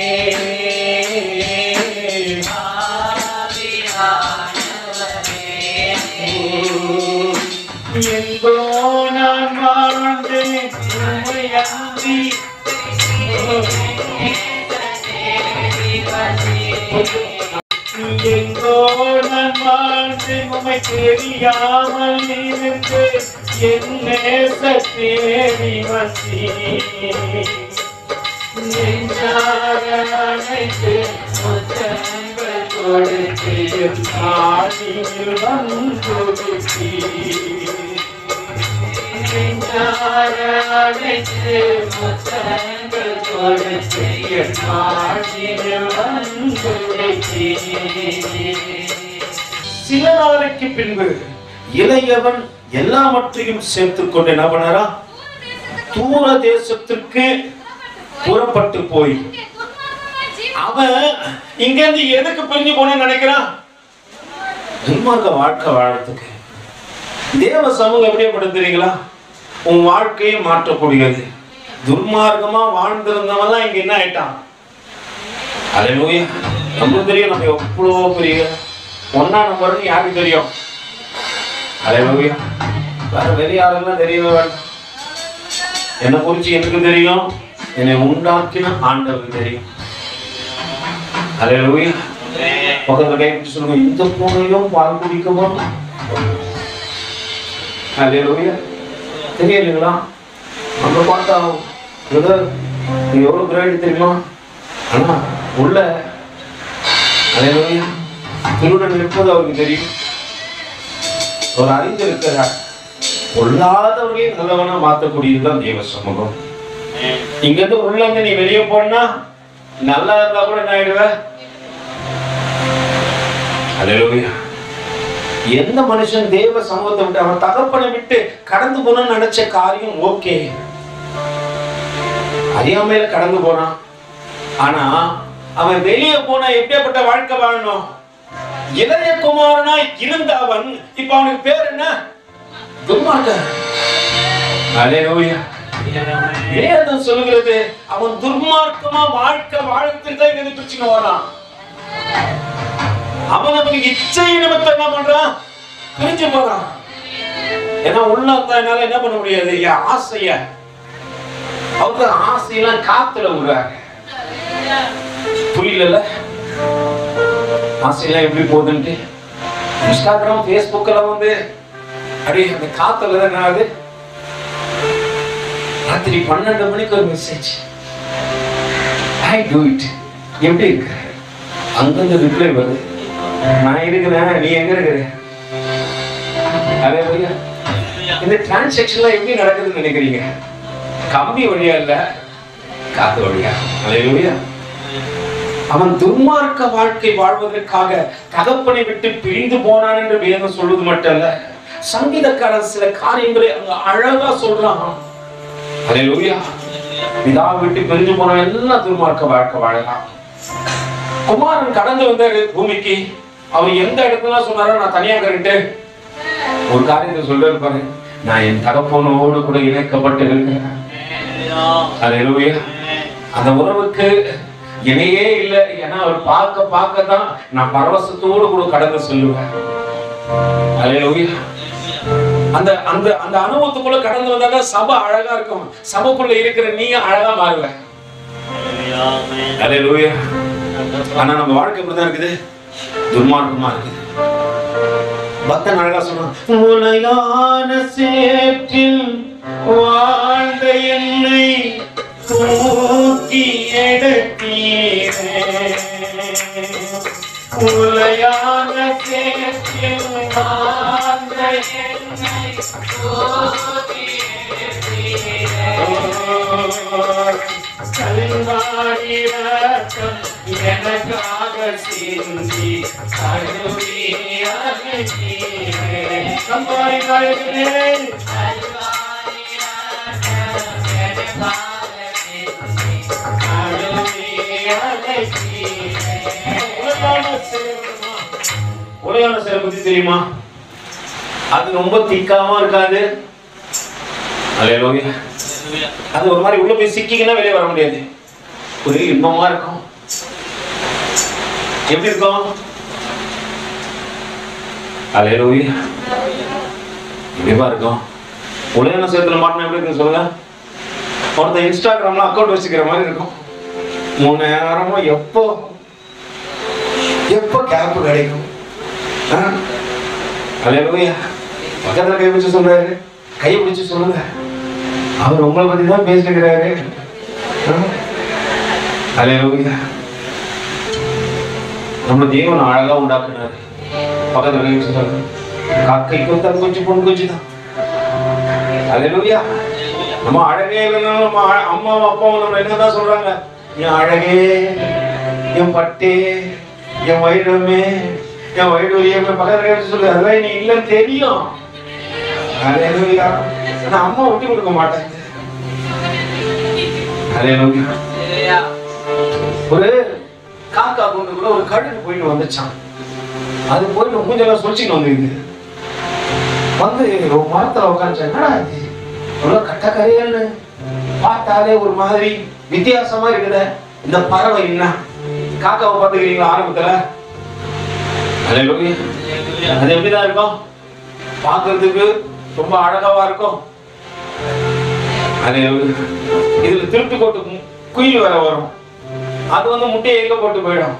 எங்கோ நான் வாழ்ந்தேன் உம்மையன்றி, எங்கோ நான் வாழ்ந்தேன் உம்மை தெரியாமல் இருந்து என் நேசத்தை தேடி வந்தீர். நெஞ்சார அணைத்து முத்தங்கள் கொடுத்து என் ஆணியில் வந்துவிட்டீர். நெஞ்சார அணைத்து முத்தங்கள் கொடுத்து என் ஆணியில் வந்துவிட்டீர். சில நாளைக்கு பின்பு இளையவன் எல்லாவற்றையும் சேர்த்துக் கொண்டு என்ன பண்ணாரா? தூர தேசத்திற்கு புறப்பட்டு போய், அவன் இங்க இருந்து எதுக்கு பிரிஞ்சு போனேன்னு நினைக்கிறான்? துன்மார்க்க வாழ்க்கை வாழறதுக்கு. தேவ சமூகம் எப்படியப்படுத்துறீங்களா? உன் வாழ்க்கையை மாற்றக்கூடியது. துர்மார்க்கமா வாழ்ந்திருந்தவன் இங்க என்ன ஆயிட்டான்? அல்லேலூயா. நமக்கு தெரியும் நம்ம எவ்வளவோ பெரிய 1ஆம் நம்பர்னு யாருக்கு தெரியும்? அல்லேலூயா. வேற வெளி ஆளுங்கெல்லாம் தெரியவே வேண்டாம். என்னை குறிச்சு எனக்கு தெரியும், என்னை உண்டாக்கின ஆண்டவருக்கு தெரியும். அல்லேலூயா. பக்கத்துல கை பிடிச்சு சொல்லுங்க, இந்த பூனையும் பால் குடிக்குமா? அல்லேலூயா. தெரியலைங்களா? நம்ம பார்த்தா எவ்வளவு கிரேட் தெரியுமா? ஆனா உள்ள திருடன் இருப்பது அவருக்கு தெரியும். அவர் அறிந்திருக்கிறார். பொல்லாதவர்களையும் நல்லவனா மாற்றக்கூடியதுதான் தெய்வ சமூகம். இங்க இருந்து உள்ள இருந்து நீ வெளியே போனா நல்லா இருந்தா கூட என்ன ஆயிடுவ? அல்லேலூயா. எந்த மனுஷன் தேவ சமூகத்தை விட்டு அவன் தகப்பனை விட்டு கடந்து போனான்னு நினைச்ச காரியம் ஓகே, அறியாமையில கடந்து போனான். ஆனா அவன் வெளியே போனா எப்படிப்பட்ட வாழ்க்கை வாழணும்? இளைய குமாரனா இருந்த அவன் இப்ப அவனுக்கு பேர் என்ன? துர்மார்க்கன். அல்லேலூயா. வேதம் சொல்லுகிறது அவன் துர்மார்க்கமா வாழ்க்கை வாழ்த்துட்டு தான் இங்க பிரச்சனை வரான். அவன் அவனுக்கு இச்சை நிமித்தம் என்ன பண்றான்? பிரிஞ்சு போறான். ஏன்னா உள்ள என்னால என்ன பண்ண முடியாது, என் ஆசைய அவங்க ஆசையெல்லாம் காத்துல விடுறாங்க. புரியல ஆசையெல்லாம் எப்படி போகுதுன்ட்டு இன்ஸ்டாகிராம் பேஸ்புக் எல்லாம் வந்து அப்படியே அந்த காத்துல தான் ஆகுது. ராத்திரி 12 மணிக்கு ஒரு மெசேஜ், ஐ டூ இட், எப்படி இருக்கு? அங்கிருந்து ரிப்ளை வருது, நான் இருக்கிறேன், நீ எங்க இருக்கிற? அதே போல இந்த டிரான்சாக்ஷன்லாம் எப்படி நடக்குதுன்னு நினைக்கிறீங்க? கம்பி வழியா இல்ல, காத்து வழியா. அல்லேலூயா. அவன் துர்மார்க்க வாழ்க்கை வாழ்வதற்காக தகப்பனை விட்டு பிரிந்து போனான் என்று வேதம் சொல்வது மட்டும் அல்ல, சங்கீதக்காரன் சில காரியங்களை அங்க அழகா சொல்றான். அல்லேலூயா. பிதாவை விட்டு பிரிஞ்சு போன எல்லாம் துர்மார்க்க வாழ்க்கை வாழலாம். குமாரன் கடந்து வந்தாரு பூமிக்கு. அவர் எந்த இடத்துல சொன்னாரோ நான் தனியா கருட்டு ஒரு காரியத்தை சொல்றாரு பாரு, நான் என் தகப்பனோடு கூட இணைக்கப்பட்டு இருக்கிறேன். அல்லேலூயா. அந்த உறவுக்கு இணையே இல்லை. ஏன்னா அவர் பார்க்க தான் நான் பரவசத்தோடு கூட கடந்து சொல்லுவேன். அல்லேலூயா. அந்த அந்த அந்த அனுபவத்துக்குள்ள கடந்து வந்தாதான் சபை அழகா இருக்கும். சபைக்குள்ள இருக்கிற நீங்க அழகா மாறுவ. அல்லேலூயா. ஆனா நம்ம வாழ்க்கை இப்படிதான் இருக்குது, துர்மார்க்கமா இருக்குது. பக்தன் அழகா சொன்னான், உலகான சேற்றில் வாழ்ந்த என்னை தூக்கி எடுத்தீரே, உலகான சேற்றில் வாழ்ந்த என்னை தூக்கி எடுத்தீரே, கல்வாரி ரத்தம் எனக்காக சிந்தி கழுவி அகற்றீரே, கல்வாரி நாயகனே, கல்வாரி ரத்தம் எனக்காக சிந்தி கழுவி அகற்றீரே. உலகான சேரை பத்தி தெரியுமா? அது ரொம்ப திக்காம இருக்காது. அல்லேலூயா. அது ஒரு மாதிரி உள்ள போய் சிக்கிங்கன்னா வெளியே வர முடியாது. ஒரு இன்பமா இருக்கும். எப்படி இருக்கும்? அல்லேலூயா. எப்படிப்பா இருக்கும்? உலகான சேத்துல மாட்டினா எப்படி இருக்கு சொல்லுங்க? ஒருத்தன் இன்ஸ்டாகிராம்ல அக்கௌண்ட் வச்சுக்கிற மாதிரி இருக்கும். 3 நேரமா எப்போ கேப் கிடைக்கும்? அல்லேலூயா. பக்கத்துல கை பிடிச்சு சொல்றாரு, கையை பிடிச்சு சொல்லுங்க, அவர் உங்களை பத்தி தான் பேசிக்கிறாரு. அல்லேலூயா. நம்ம தேவன் அழகா உண்டாக்குனாரு. பக்கத்துல கை பிடிச்சு சொல்றாரு, காக்கைக்கும் தன் குச்சி பொன் குச்சி தான். அல்லேலூயா. நம்ம அழகே இல்லைனாலும் நம்ம அம்மாவும் அப்பாவும் நம்ம என்னதான் சொல்றாங்க, என் அழகே, என் பட்டே, என் வைரமே, என் வைடூரியமே. பக்கத்துல சொல்லு, அதெல்லாம் நீ இல்லைன்னு தெரியும். அல்லேலூயா. ஆனா அம்மா விட்டு கொடுக்க மாட்டாங்க. அல்லேலூயா. ஒரு காக்கா கொண்டு கூட ஒரு கழுகு போயிட்டு வந்துச்சான். அது போயிட்டு மூஞ்செல்லாம் சொல்லிச்சுன்னு வந்துருக்குது. வந்து ஒரு மரத்துல உட்காந்துச்சா, என்னடா இது இவ்வளவு கட்டக்கரையன்னு பார்த்தாலே ஒரு மாதிரி வித்தியாசமா இருக்குத இந்த பறவை. என்ன காக்காவை பார்த்துக்கிறீங்களா ஆரம்பத்துல? அல்லேலூயா. அது எப்படிதான் இருக்கும்? பார்க்கறதுக்கு ரொம்ப அழகாவா இருக்கும். இதுல திருட்டு கோட்டு குயில் வேற வரும். அது வந்து முட்டையை எங்க போட்டு போயிடும்.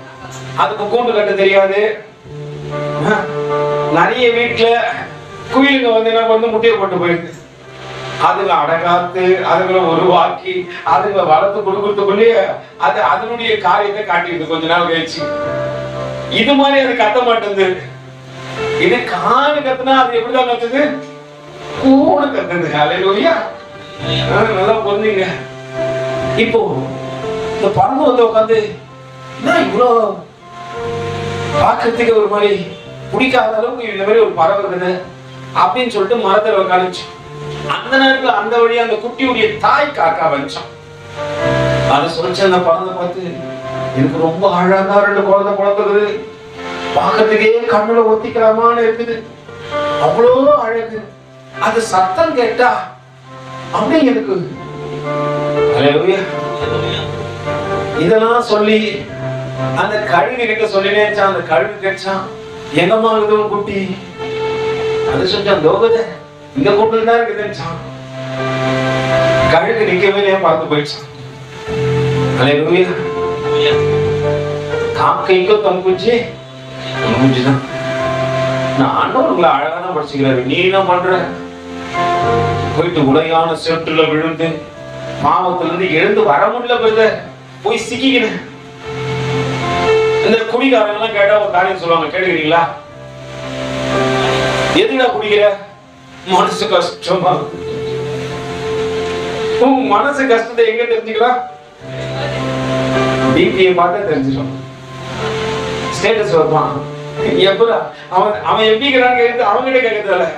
அதுக்கு கூண்டு கட்ட தெரியாது. நிறைய வீட்டுல குயிலுங்க வந்து என்ன பண்ணு முட்டையை போட்டு போயிருக்கு. அதுங்களை அடகாத்து அதுங்களை உருவாக்கி அதுங்களை வளர்த்து கொடுக்கறதுக்குள்ளேயே அது அதனுடைய காரியத்தை காட்டிடுது கொஞ்ச நாள் கழிச்சு. இது மாதிரி அது கத்த மாட்டேங்குது. இது காணு கத்துனா அது எப்படிதான் கத்துது? கூட கத்துது. ஹல்லேலூயா. நல்லா புரிஞ்சுங்க. இப்போ இந்த பறவை வந்து உட்காந்து என்ன இவ்வளோ பார்க்கறதுக்கு ஒரு மாதிரி பிடிக்காத அளவுக்கு இந்த மாதிரி ஒரு பறவை இருக்குது அப்படின்னு சொல்லிட்டு மரத்தில் உட்காந்துச்சு. அந்த நேரத்துல அந்த வழியா அந்த குட்டியுடைய தாய் காக்கா வந்துச்சான். அதை சொல்லிச்சு அந்த பறவை பார்த்து, எனக்கு ரொம்ப அழகா 2 குழந்தை பிறந்தது, பார்க்கறதுக்கே கண்ணுல ஒத்திக்கலாமான்னு இருக்குது, அவ்வளோ அழகு, அது சத்தம் கேட்டா அப்படி எனக்கு. இதெல்லாம் சொல்லி அந்த கழுகு கிட்ட சொல்லினே அந்த கழுகு கேட்டான், எங்கம்மா இருக்குதும் குட்டி? அது சொல்லிட்டான், தோகத இந்த கூட்டில் தான் இருக்குதுன்னு. கழுகு நிக்கவே பார்த்து போயிடுச்சான். காக்கைக்கும் தங்குச்சி தான். நான் ஆண்டவர்களை அழகான படிச்சுக்கிறாரு. நீ என்ன பண்ற? போயிட்டு உடையான சேற்றுல விழுந்து பாவத்துல இருந்து எழுந்து வர முடியல, போய் சிக்கிக்கிறேன். இந்த குடிகாரங்க எல்லாம் கேட்டா ஒரு காரியம் சொல்லுவாங்க, கேட்டுக்கிறீங்களா? எதுடா குடிக்கிற? மனசு கஷ்டமா. உன் மனசு கஷ்டத்தை எங்க தெரிஞ்சுக்கலாம்? பிபியை பார்த்தா தெரிஞ்சிடும். ஸ்டேட்டஸ் வைப்பான். எப்படா அவன் எப்படிங்கிறான்னு கேட்டு அவங்ககிட்ட கேட்கறதில்ல,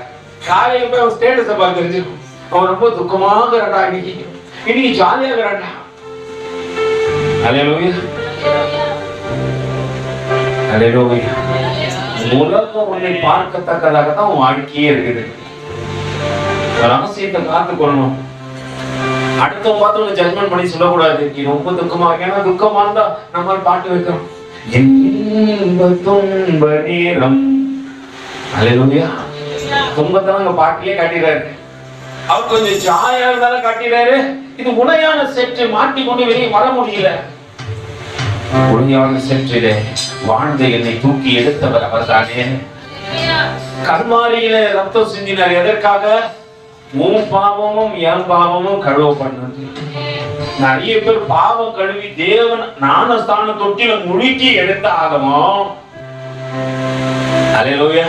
காலையில போய் அவன் ஸ்டேட்டஸை பார்த்து தெரிஞ்சிடும். அவன் ரொம்ப துக்கமாக இருக்கிறான்டா, இன்னைக்கு ஜாலியா இருக்கிறான்டா. ஹல்லேலூயா. ஹல்லேலூயா. உலகம் உன்னை பார்க்கத்தக்கதாகத்தான் உன் வாழ்க்கையே இருக்குது. ரகசியத்தை காத்துக்கொள்ளணும். அடுத்த பார்த்து ஜட்மெண்ட் பண்ணி சொல்லக்கூடாது, நீ ரொம்ப துக்கமா இருக்க. ஏன்னா துக்கமா இருந்தா நம்ம பாட்டு வைக்கிறோம், துன்ப நேரம். ஹல்லேலூயா. துன்பத்தை அங்க பாட்டிலே காட்டிடுறாரு. அவர் கொஞ்சம் ஜாலியா இருந்தாலும் காட்டிடுறாரு. இது உடையான சேற்றை மாட்டிக்கொண்டு வெளியே வர முடியல. உடையான சேற்றிலே வாழ்ந்த என்னை தூக்கி எடுத்தவர் அவர் தானே. கல்வாரியில ரத்தம் சிந்தினார். எதற்காக? உன் பாவமும் என் பாவமும் கழுவ பண்ணது. நிறைய பேர் பாவம் கழுவி தேவன் ஞானஸ்தான தொட்டில முழுக்கி எடுத்த ஆகமும். ஹல்லேலூயா.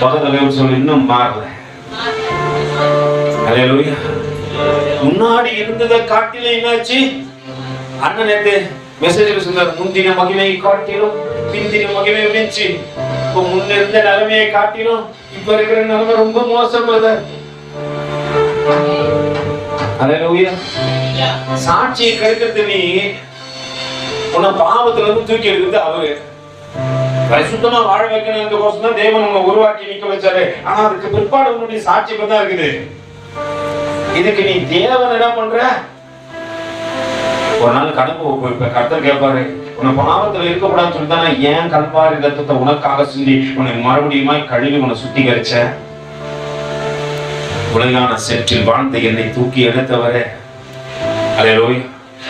பக்கத்துல சொல்லி இன்னும் மாறல. ஹல்லேலூயா. முன்னாடி இருந்ததை காட்டில என்னாச்சு? அண்ணன் நேத்து மெசேஜ் சொன்னார், முந்தின மகிமையை காட்டிலும் பிந்தின மகிமை இருந்துச்சு. இப்போ முன்ன இருந்த நிலைமையை காட்டிலும் இப்ப இருக்கிற நிலைமை ரொம்ப மோசம். ஹல்லேலூயா. சாட்சியை கெடுக்கிறது நீ, உன்னை பாவத்துல இருந்து தூக்கி எடுக்கிறது அவரு. பரிசுத்தமா வாழ வைக்கணும் தான் தேவன் உன்னை உருவாக்கி நிக்க வச்சாரு. ஆனா அதுக்கு பிற்பாடு உன்னுடைய சாட்சி தான் இருக்குது. இதுக்கு நீ தேவன் என்ன பண்ற? ஒரு நாள் கணக்கு போய் கர்த்தர் கேட்பாரு, உன்னை பாவத்துல இருக்கக்கூடாதுன்னு சொல்லித்தானே ஏன் கல்வாரி ரத்தத்தை உனக்காக சிந்தி உன்னை மறுபடியுமா கழுவி உன்னை சுத்திகரிச்ச. உலகான சேற்றில் வாழ்ந்த என்னை தூக்கி எடுத்தவரே. ஹல்லேலூயா.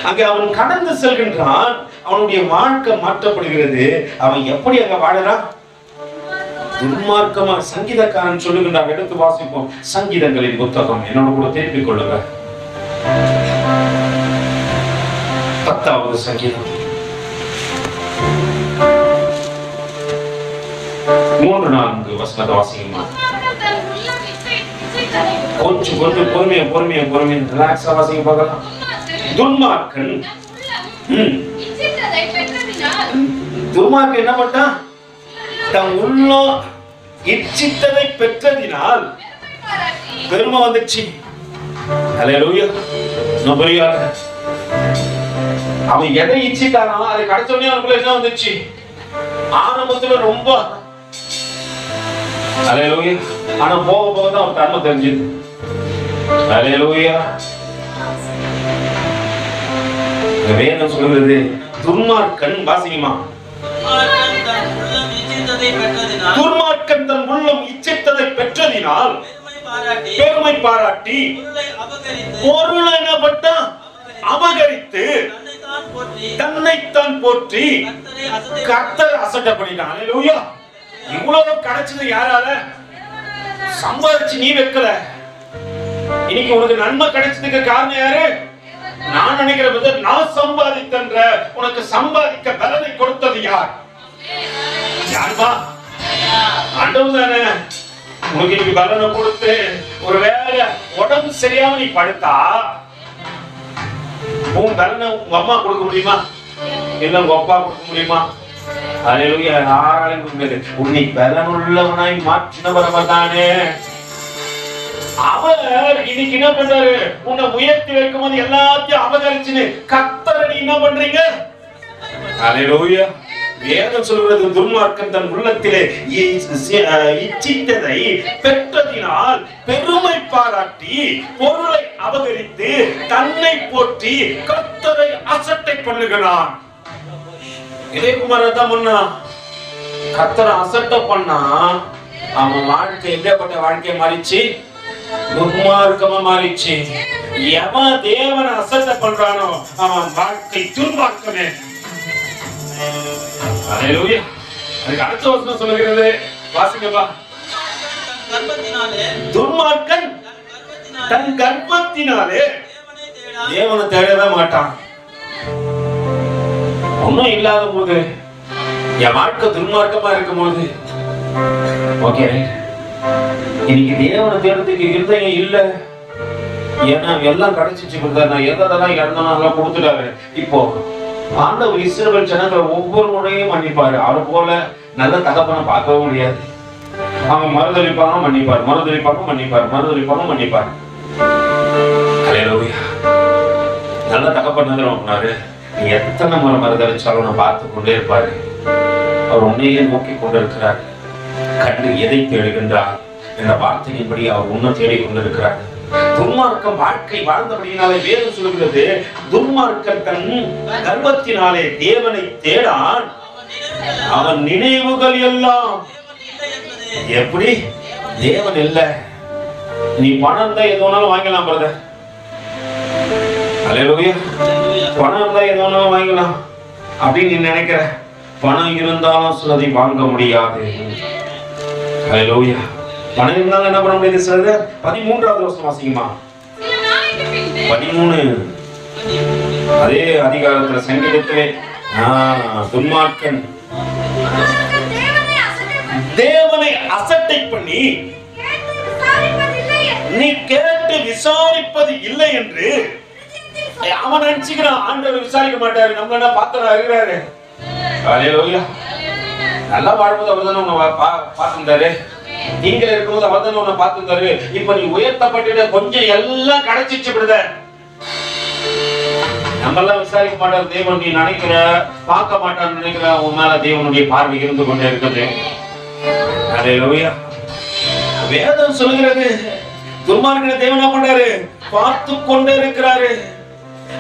அங்கே அவன் கடந்து செல்கின்றான். அவனுடைய வாழ்க்கை மாற்றப்படுகிறது. அவன் எப்படி அங்க வாழறான்? துன்மார்க்கமா. சங்கீதக்காரன் சொல்லுகின்றான். எடுத்து வாசிப்போம் சங்கீதங்களின் புத்தகம். என்னோட கூட திருப்பிக் கொள்ளுங்க. 10வது சங்கீதம் 3-4 வசனத்தை வாசிக்குமா? கொஞ்சம் பொறுமையா ரிலாக்ஸா வாசிக்க பார்க்கலாம். துன்மார்க்கன் துன்மார்க்கன் என்ன பண்ணான்? தன் உள்ளம் இச்சித்ததை பெற்றதினால் பெருமை வந்துச்சு. ஹல்லேலூயா. அவன் எதை இச்சிட்டானோ அதை கிடைச்சோடனே அவனுக்குள்ள என்ன வந்துச்சு? ஆரம்பத்துல ரொம்ப ஹல்லேலூயா. ஆனா போக போக தான் அவன் தன்மை தெரிஞ்சது. ஹல்லேலூயா. வேதம் சொல்லுகிறது துன்மார்க்கன் வாசிக்குமா? துன்மார்க்கன் தன் உள்ளம் இச்சித்ததை பெற்றதினால் பெருமை பாராட்டி பொருளை என்ன பண்ணான்? அபகரித்து தன்னைத்தான் போற்றி கர்த்தரை அசட்டை பண்ணிட்டான். ஹல்லேலூயா. இவ்வளவு கிடைச்சது யாரால? சம்பாதிச்சு நீ வைக்கல, இன்னைக்கு உனக்கு நன்மை கிடைச்சதுக்கு காரணம் யாரு? நான் நினைக்கிற நான் சம்பாதித்தன்ற உனக்கு சம்பாதிக்க பலனை கொடுத்தது யார்? யாருமா? ஆண்டவர் தானே. உனக்கு இன்னைக்கு பலனை கொடுத்து ஒரு வேலை உடம்பு சரியாம நீ படுத்தா உன் பலனை உங்க அம்மா கொடுக்க முடியுமா? இல்ல உங்க அப்பா கொடுக்க முடியுமா? அல்லேலூயா. யாராலையும் முடியாது. உன்னை பலனுள்ளவனாய் மாற்றினவர் தானே. அவர் இன்னைக்கு என்ன பண்றாரு? உன்னை உயர்த்தி வைக்கும் போது எல்லாத்தையும் அபகரிச்சுன்னு கர்த்தரை நீ என்ன பண்றீங்க? அல்லேலூயா. வேதம் சொல்கிறது, துன்மார்க்கன் தன் உள்ளத்திலே இச்சித்ததை பெற்றதினால் பெருமை பாராட்டி பொருளை அபகரித்து தன்னை போற்றி கர்த்தரை அசட்டை பண்ணுகிறான். இதயகுமாரன் தான் பண்ணா. கர்த்தரை அசட்டை பண்ணா அவன் வாழ்க்கை எப்படிப்பட்ட வாழ்க்கையை மாறிச்சு? துன்மார்க்கமா மாறிச்சு. எவன் தேவனை அசட்டை பண்றானோ அவன் வாழ்க்கை துன்மார்க்கமே. அல்லேலூயா. அதுக்கு அடுத்த வசனம் சொல்லுகிறது, வாசிங்கப்பா. துன்மார்க்கன் தன் கர்ப்பத்தினாலே தேவனை தேடவே மாட்டான். ஒன்னும் இல்லாத போது, என் வாழ்க்கை துன்மார்க்கமா இருக்கும் போது, ஓகே இன்னைக்கு தேவனை தேடுறதுக்கு இருதயம் இல்ல. ஏன்னா எல்லாம் கிடைச்சிச்சு, நான் எதெல்லாம் இறந்தனால கொடுத்துட்டாரு. இப்போ ஆண்டவர் இஸ்ரவேல் ஜனங்களை ஒவ்வொரு முறையும் மன்னிப்பாரு. அவர் போல நல்ல தகப்பனை பார்க்கவே முடியாது. அவன் மறுதளிப்பாங்க மன்னிப்பார், மறுதளிப்பாங்க மன்னிப்பார், மறுதளிப்பாங்க மன்னிப்பார். அல்லேலூயா. நல்ல தகப்பன் சொன்னாரு, நீ எத்தனை முறை மறுதளிச்சாலும் நான் பார்த்து கொண்டே இருப்பாரு. அவர் உன்னையே நோக்கி கொண்டிருக்கிறார். கண்டு எதை தேடுகின்றார் என்ற வார்த்தையின்படி அவர் உன்னை தேடிக் கொண்டிருக்கிறார். துன்மார்க்கம் வாழ்க்கை வாழ்ந்தபடியினாலே வேதம் சொல்கிறது, துன்மார்க்கன் தன் கர்ப்பத்தினாலே தேவனை தேடான். அவன் நினைவுகள் எல்லாம் எப்படி? தேவன் இல்ல. நீ பணம் தான் எது வேணாலும் வாங்கலாம் பிரதர். அல்லேலூயா. பணம் இருந்தா எது வேணாலும் வாங்கலாம் அப்படின்னு நீ நினைக்கிற. பணம் இருந்தாலும் சிலதை வாங்க முடியாது. அல்லேலூயா. பணம் இருந்தாலும் என்ன பண்ண முடியாது சிலது. 13வது வருஷம் வாசிக்குமா? 13 அதே அதிகாரத்துல சங்கீதத்திலே துன்மார்க்கன் தேவனை அசட்டை பண்ணி நீ கேட்டு விசாரிப்பது இல்லை என்று அவன் நினைச்சுக்கிறான். ஆண்டவர் விசாரிக்க மாட்டாரு, நம்ம என்ன பாத்திரம் அறிகிறாரு. அல்லேலூயா. நல்லா வாழ்வது அவர் தானே உன்னை பார்த்துட்டாரு. நீங்க இருக்கும்போது அவர் தானே உன்னை பார்த்துட்டாரு. இப்ப நீ உயர்த்தப்பட்டு கொஞ்சம் எல்லாம் கிடைச்சிச்சு விடுத. நம்ம எல்லாம் விசாரிக்க மாட்டார் தேவன். நீ நினைக்கிற பார்க்க மாட்டான்னு நினைக்கிற, உன் மேல தேவனுடைய பார்வை இருந்து கொண்டே இருக்குது. அல்லேலூயா. வேதம் சொல்லுகிறது, துன்மார்க்கனை தேவன் என்ன பண்றாரு? பார்த்து கொண்டே இருக்கிறாரு.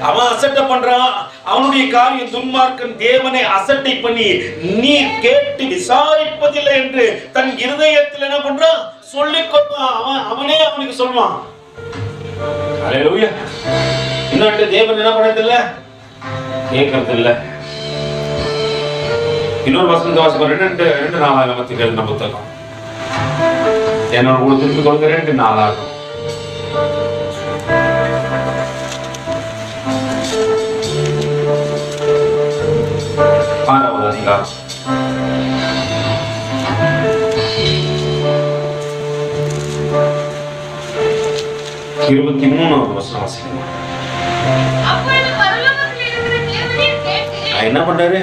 அவன் அசட்டை பண்றான். அவனுடைய காரியம் துன்மார்க்கன் தேவனை அசட்டை பண்ணி நீ கேட்டு விசாரிப்பதில்லை என்று தன் இருதயத்தில் என்ன பண்றான்? சொல்லிக் கொள்வான். அவனே அவனுக்கு சொல்வான். அல்லேலூயா. இன்னொரு தேவன் என்ன பண்ணதில்லை, கேட்கறது இல்லை. இன்னொரு வசனத்தை வாசிப்போம். 2 நாளாகமத்துக்கு எழுதின புத்தகம். என்னோட கூட திருப்பி கொடுங்க. 2 நாளாகும். ஆறாவது அதிகாரம் 23வது வசனம் வாசிக்கணும். என்ன பண்றாரு?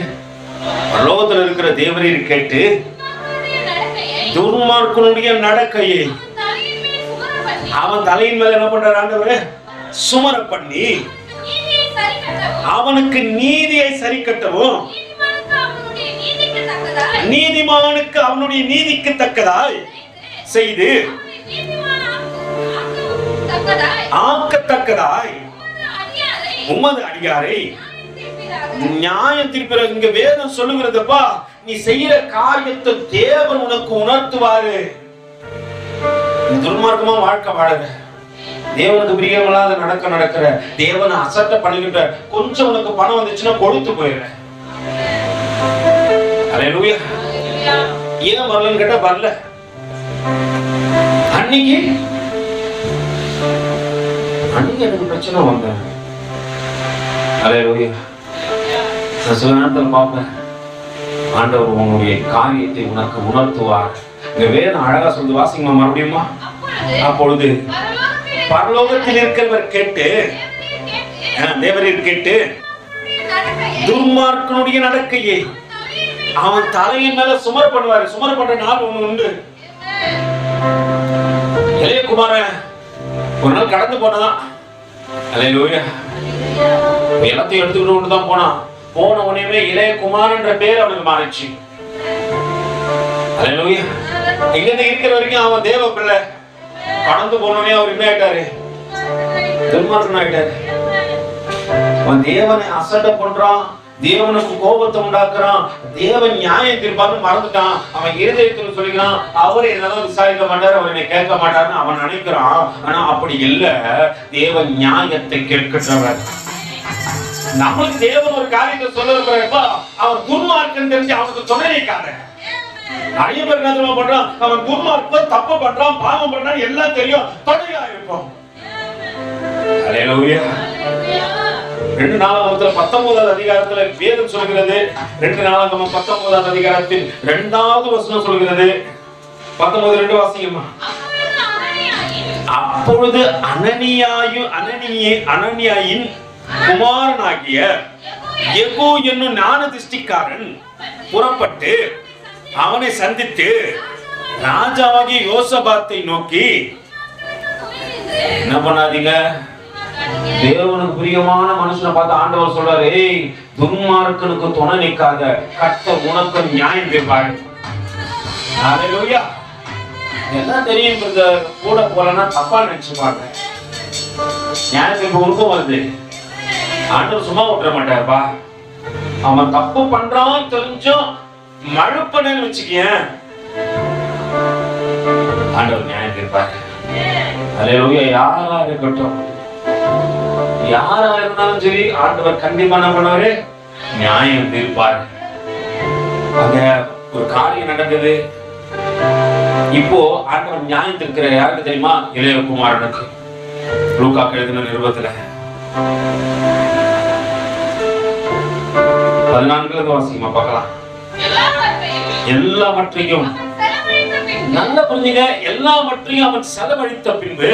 பரலோகத்தில் இருக்கிற தேவரீர் கேட்டு துன்மார்க்கனுடைய நடக்கையை அவன் தலையின் மேல என்ன பண்றாரு? ஆண்டவரே சுமர பண்ணி அவனுக்கு நீதியை சரி கட்டவும், நீதிமானுக்கு அவனுடைய நீதிக்கு தக்கதாய் செய்து ஆக்கத்தக்கதாய் உமது அடியாரை நியாயம் திருப்பிற. இங்க வேதம் சொல்லுகிறதப்பா, நீ செய்யற காரியத்தை தேவன் உனக்கு உணர்த்துவாரு. துன்மார்க்கமா வாழ்க்கை வாழற, தேவனுக்கு பிரியமில்லாத நடக்கிற, தேவனை அசட்டை பண்ணிக்கிட்ட, கொஞ்சம் உனக்கு பணம் வந்துச்சுன்னா கொடுத்து போயிடுற. அல்லேலூயா. ஏன் வரலன்னு கேட்டா வரல. அன்னைக்கு எங்க எனக்கு பிரச்சனை வந்தேன். அல்லேலூயா. நான் சில நேரத்தில் பார்ப்பேன், ஆண்டவர் உன்னுடைய காரியத்தை உனக்கு உணர்த்துவார். இந்த வேதம் அழகா சொல்லி வாசிங்க மறுபடியுமா. அப்பொழுது பரலோகத்தில் இருக்கிறவர் கேட்டு, தேவரீர் கேட்டு துன்மார்க்கனுடைய நடக்கையை அவன் தலையின் மேல சுமர் பண்ணுவாரு. சுமர் பண்ற நாள் ஒண்ணு உண்டு. இளைய குமாரன் ஒரு நாள் கடந்து போனான். அல்லேலூயா. எல்லாத்தையும் எடுத்துக்கிட்டு கொண்டு தான் போனான். போன உடனே இளைய குமாரன்ற பேர் அவனுக்கு மாறிச்சு. அல்லேலூயா. எங்க இருக்கிற வரைக்கும் அவன் தேவ பிள்ளை. கடந்து போனோடனே அவர் என்ன ஆயிட்டாரு? துன்மார்க்கன் ஆயிட்டாரு. அவன் தேவனை அசட்டை பண்றான், தேவனுக்கு கோபத்தை உண்டாக்குறான், தேவன் நியாயம் தீர்ப்பான்னு மறந்துட்டான். அவன் இருதயத்தில் சொல்லிக்கிறான், அவர் என்னதான் விசாரிக்க மாட்டாரு, அவர் என்னை கேட்க மாட்டாருன்னு அவன் நினைக்கிறான். ஆனா அப்படி இல்ல, தேவன் நியாயத்தை கேட்கிறவர். நம்மளுக்கு தேவன் ஒரு காரியத்தை சொல்ல அவன் துன்மார்க்கன் தெரிஞ்சு அவனுக்கு துணை நிற்காத. நிறைய பேர் என்ன பண்றான், அவன் துன்மார்க்கன், தப்பு பண்றான், பாவம் பண்றான், எல்லாம் தெரியும், துணையா இருப்போம். அல்லேலூயா. 2 நாளாகமத்தில் 19வது அதிகாரத்துல வேதம் சொல்கிறது. 2 நாளாகமம் 19வது அதிகாரத்தில் 2வது வசனம் சொல்கிறது. 19:2 வாசிங்கம்மா. அப்பொழுது அனனியாயின் குமாரனாகிய யெகூ என்னும் ஞானதிஷ்டிக்காரன் புறப்பட்டு அவனை சந்தித்து ராஜாவாகிய யோசபாத்தை நோக்கி, என்ன பண்ணாதீங்க, தேவனுக்கு பிரியமான மனுஷனை பார்த்து ஆண்டவர் சொல்றாரு, ஏய் துன்மார்க்கனுக்கு துணை நிற்காத, கர்த்தர் உனக்கு நியாயம் தீர்ப்பார். அல்லேலூயா. எல்லாம் தெரியும், கூட போலன்னா தப்பா நினைச்சுப்பாங்க. நியாயம் தீர்ப்பு உனக்கும் வருது. ஆண்டவர் சும்மா விட்டுற மாட்டாருப்பா. அவன் தப்பு பண்றான் தெரிஞ்சும் மழுப்பன்னு வச்சுக்கிய, ஆண்டவர் நியாயம் தீர்ப்பார். அல்லேலூயா. யாரா இருக்கட்டும், யாரா இருந்தாலும் சரி, ஆண்டவர் கண்டிப்பா என்ன பண்ணுவாரு? நியாயம் தீர்ப்பார். அங்க ஒரு காரியம் நடக்குது. இப்போ ஆண்டவர் நியாயம் தீர்க்கிற யாருக்கு தெரியுமா? இளைய குமாரனுக்கு. லூக்கா எழுதின நிருபத்துல 14 வாசிக்குமா பார்க்கலாம். எல்லாவற்றையும் நல்ல புரிஞ்சுங்க, எல்லாவற்றையும் அவன் செலவழித்த பின்பு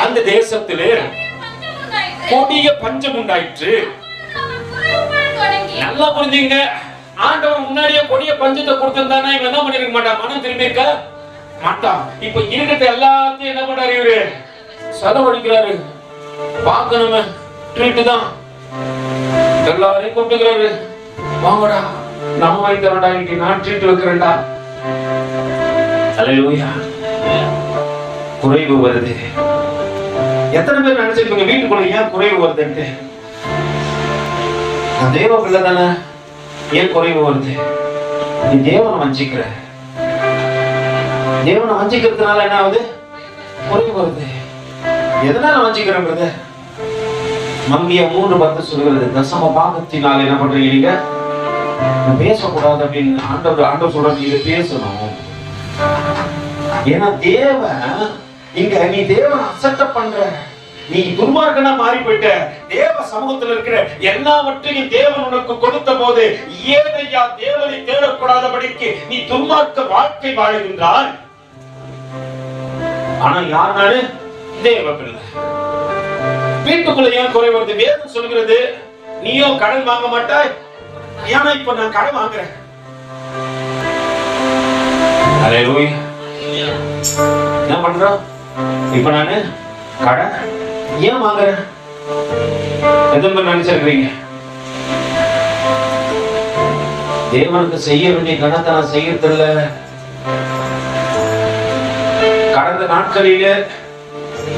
அந்த தேசத்திலே கொடிய பஞ்சம் உண்டாயிற்று. நல்லா புரிஞ்சுங்க, ஆண்டவர் முன்னாடியே கொடிய பஞ்சத்தை கொடுத்திருந்தானா இவன் என்ன பண்ணிருக்க மாட்டான்? மனம் திரும்பி இருக்க மாட்டான். இப்ப இருக்கிற எல்லாத்தையும் என்ன பண்றாரு? இவரு செலவழிக்கிறாரு. பார்க்கணுமே, ட்ரீட் தான். எல்லாரையும் கூப்பிட்டுக்கிறாரு, வாங்கடா நம்ம வாங்கி தரடா, இன்னைக்கு நான் ட்ரீட் வைக்கிறேன்டா. அல்லேலூயா. குறைவு வருது. எத்தனை பேர் நினைச்சிருப்பீங்க வீட்டுக்குள்ள ஏன் குறைவு வருதுன்ட்டு? தேவ பிள்ளை தானே, ஏன் குறைவு வருது? நீ தேவனை வஞ்சிக்கிற. தேவனை வஞ்சிக்கிறதுனால என்ன ஆகுது? குறைவு வருது. எதனால வஞ்சிக்கிறேன்? மங்கிய 3:10 சொல்கிறது, தசம பாகத்தினால் என்ன பண்றீங்க நீங்க? பேசக்கூடாது அப்படின்னு ஆண்டவர் சொல்றாரு, நீங்க பேசணும். ஏன்னா தேவன் இங்க நீ தேவனை அசட்டை பண்ற, நீ துன்மார்க்கனா மாறி போயிட்ட. தேவ சமூகத்தில் இருக்கிற எல்லாவற்றையும் தேவன் உனக்கு கொடுத்த போது ஏதையா தேவனை தேடக்கூடாதபடிக்கு நீ துன்மார்க்க வாழ்க்கை வாழுகின்றாய். ஆனா யாருனாரு? தேவ பிள்ளை. வீட்டுக்குள்ள ஏன் குறை வருது? வேதம் சொல்கிறது, நீயோ கடன் வாங்க மாட்டாய், ஏன்னா இப்ப நான் கடன் வாங்குறேன். அல்லேலூயா. என்ன பண்றோம்? இப்ப நானு கடன் ஏன் வாங்குறேன்? எதுவும் நினைச்சிருக்கீங்க? தேவனுக்கு செய்ய வேண்டிய கடத்தை நான் செய்யறதில்ல. கடந்த நாட்களில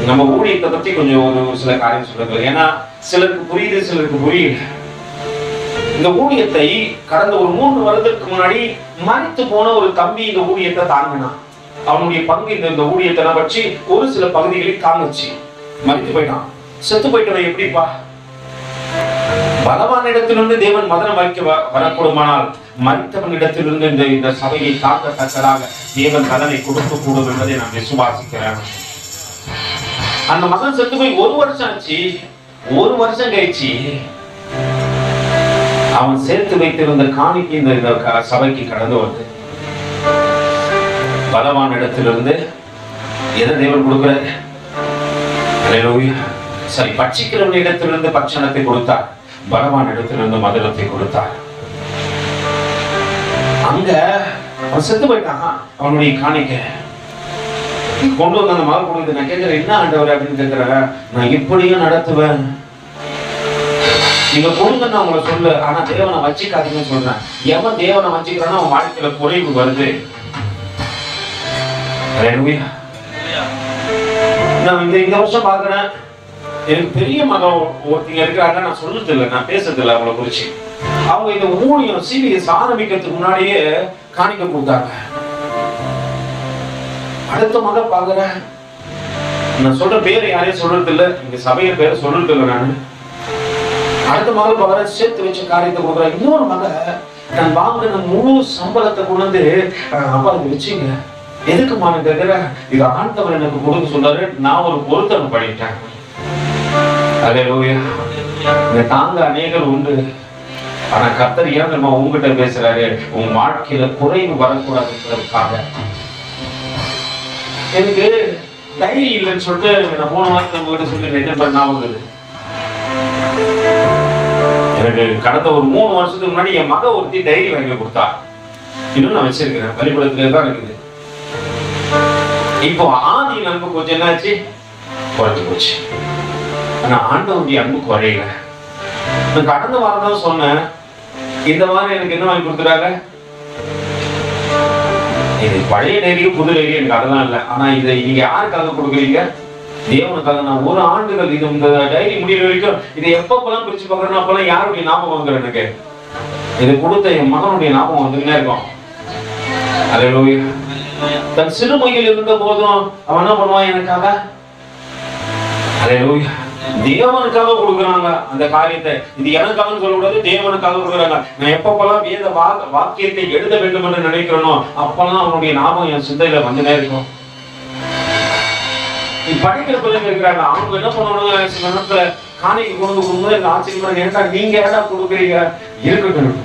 நம்ம ஊழியத்தை பத்தி கொஞ்சம் ஒரு சில காரியம் சொல்லுங்க. ஏன்னா சிலருக்கு புரியுது, சிலருக்கு புரியல. இந்த ஊழியத்தை கடந்த ஒரு 3 வருடத்துக்கு முன்னாடி மறித்து போன ஒரு தம்பி இந்த ஊழியத்தை தாங்கினான். அவனுடைய பங்கு இந்த ஊழியத்தை வச்சு ஒரு சில பகுதிகளில் தாங்குச்சு. மறித்து போயிட்டான். செத்து போயிட்டவன் எப்படிப்பா? பலவான் இடத்திலிருந்து தேவன் மதனம் வைக்க வரக்கூடுமானால் மறித்தவன் இடத்திலிருந்து இந்த சபையை காக்கத்தக்கதாக தேவன் பலனை கொடுக்க கூடும் என்பதை நான் விசுவாசிக்கிறேன். அந்த மகன் செத்து போய் 1 வருஷம் ஆச்சு. 1 வருஷம் கழிச்சு அவன் சேர்த்து வைத்திருந்த காணிக்கை இந்த சபைக்கு கடந்து வந்து பலவான் இடத்திலிருந்து எதை தேவன் கொடுக்கிறாரு? சரி, பட்சிக்கிறவன் இடத்திலிருந்து பட்சணத்தை கொடுத்தார், பலவான் இடத்திலிருந்து மதுரத்தை கொடுத்தார். அங்க அவன் செத்து போயிட்டான். அவனுடைய காணிக்கை கொண்டு வந்து அந்த மகள் கொடுக்குது. நான் கேட்கிறேன், என்ன ஆண்டவர் அப்படின்னு கேட்கிறேன். நான் இப்படியும் நடத்துவேன், நீங்க கொடுங்க நான் உங்களை சொல்லு, ஆனா தேவனை வச்சுக்காதீங்கன்னு சொல்றேன். எவன் தேவனை வச்சுக்கிறான்னா அவன் வாழ்க்கையில குறைவு வருது. நான் இந்த வருஷம் பாக்குறேன், எனக்கு பெரிய மகன் ஒருத்தங்க இருக்கிறாங்க. நான் சொல்றது இல்லை, நான் பேசுறது இல்லை அவங்கள குறிச்சு. அவங்க இந்த ஊழியம் சீரியஸ் ஆரம்பிக்கிறதுக்கு முன்னாடியே காணிக்க கொடுத்தாங்க. அடுத்த மகன் பாக்குறேன், நான் சொல்ற பேரை யாரையும் சொல்றது இல்லை, இங்க சபைய பேரை சொல்றது இல்லை. நான் அடுத்த மகள் பாக்குறேன், சேர்த்து வச்ச காரியத்தை கொடுக்குறேன். இன்னொரு மகன், நான் வாங்கின முழு சம்பளத்தை கொண்டு வந்து அப்பா அதை வச்சுங்க, எதுக்குமான கேட்கிறேன். இது ஆண்டவர் எனக்கு கொடுக்க சொல்றாரு, நான் ஒரு பொருத்தனை பண்ணிட்டேன். அல்லேலூயா. இந்த தாங்க அநேகர் உண்டு, ஆனா கர்த்தர் ஏன் நம்ம உங்ககிட்ட பேசுறாரு, உங்க வாழ்க்கையில குறைவு வரக்கூடாதுன்றதுக்காக. எனக்கு தைரியம் இல்லைன்னு சொல்லிட்டு நான் 3 வாரத்தை உங்ககிட்ட சொல்லி என்ன பண்ணாவது. எனக்கு கடந்த ஒரு 3 வருஷத்துக்கு முன்னாடி என் மக ஒருத்தி டைரி வாங்கி கொடுத்தா. இன்னும் நான் வச்சிருக்கிறேன், பள்ளிக்கூடத்துல தான் இருக்குது. இப்போ ஆதியின் அன்பு கொஞ்சம் என்னாச்சு, குறைஞ்சு போச்சு. ஆனா ஆண்டவருடைய அன்பு குறையல. நான் கடந்த வாரம் தான் சொன்னேன், இந்த வாரம் எனக்கு என்ன வாங்கி கொடுத்துறாங்க. இது பழைய டைரியும் புது டைரியும் எனக்கு அதெல்லாம் இல்லை. ஆனா இதை நீங்க யாருக்காக கொடுக்குறீங்க? தேவனுக்காக. நான் 1 ஆண்டுகள் இது இந்த டைரி முடிகிற வரைக்கும் இதை எப்பப்பெல்லாம் பிரிச்சு பார்க்கறேன்னா அப்பெல்லாம் யாருடைய ஞாபகம் வந்துடும் எனக்கு. இது கொடுத்த என் மகனுடைய ஞாபகம் வந்துன்னே இருக்கும். அல்லேலூயா. தன் சிறுமையில் இருந்த போதும் அவன் என்ன பண்ணுவான் எனக்காக? அல்லேலூயா. தேவனுக்காக கொடுக்குறாங்க அந்த காரியத்தை. இது எனக்காக சொல்லக்கூடாது, தேவனுக்காக கொடுக்குறாங்க. நான் எப்பப்பெல்லாம் வேத வாக்கியத்தை எழுத வேண்டும் என்று நினைக்கிறேனோ அப்பெல்லாம் அவனுடைய ஞாபகம் என் சிந்தையில வந்துனே இருக்கும். படிக்கிற பிள்ளைங்க இருக்கிறாங்க, அவங்க என்ன பண்ணுவாங்க, சில நேரத்துல காணிக்கை கொண்டு கொடுக்கும்போது எனக்கு ஆச்சரியமா ஏன்டா நீங்க ஏடா கொடுக்குறீங்க. இருக்கட்டும்,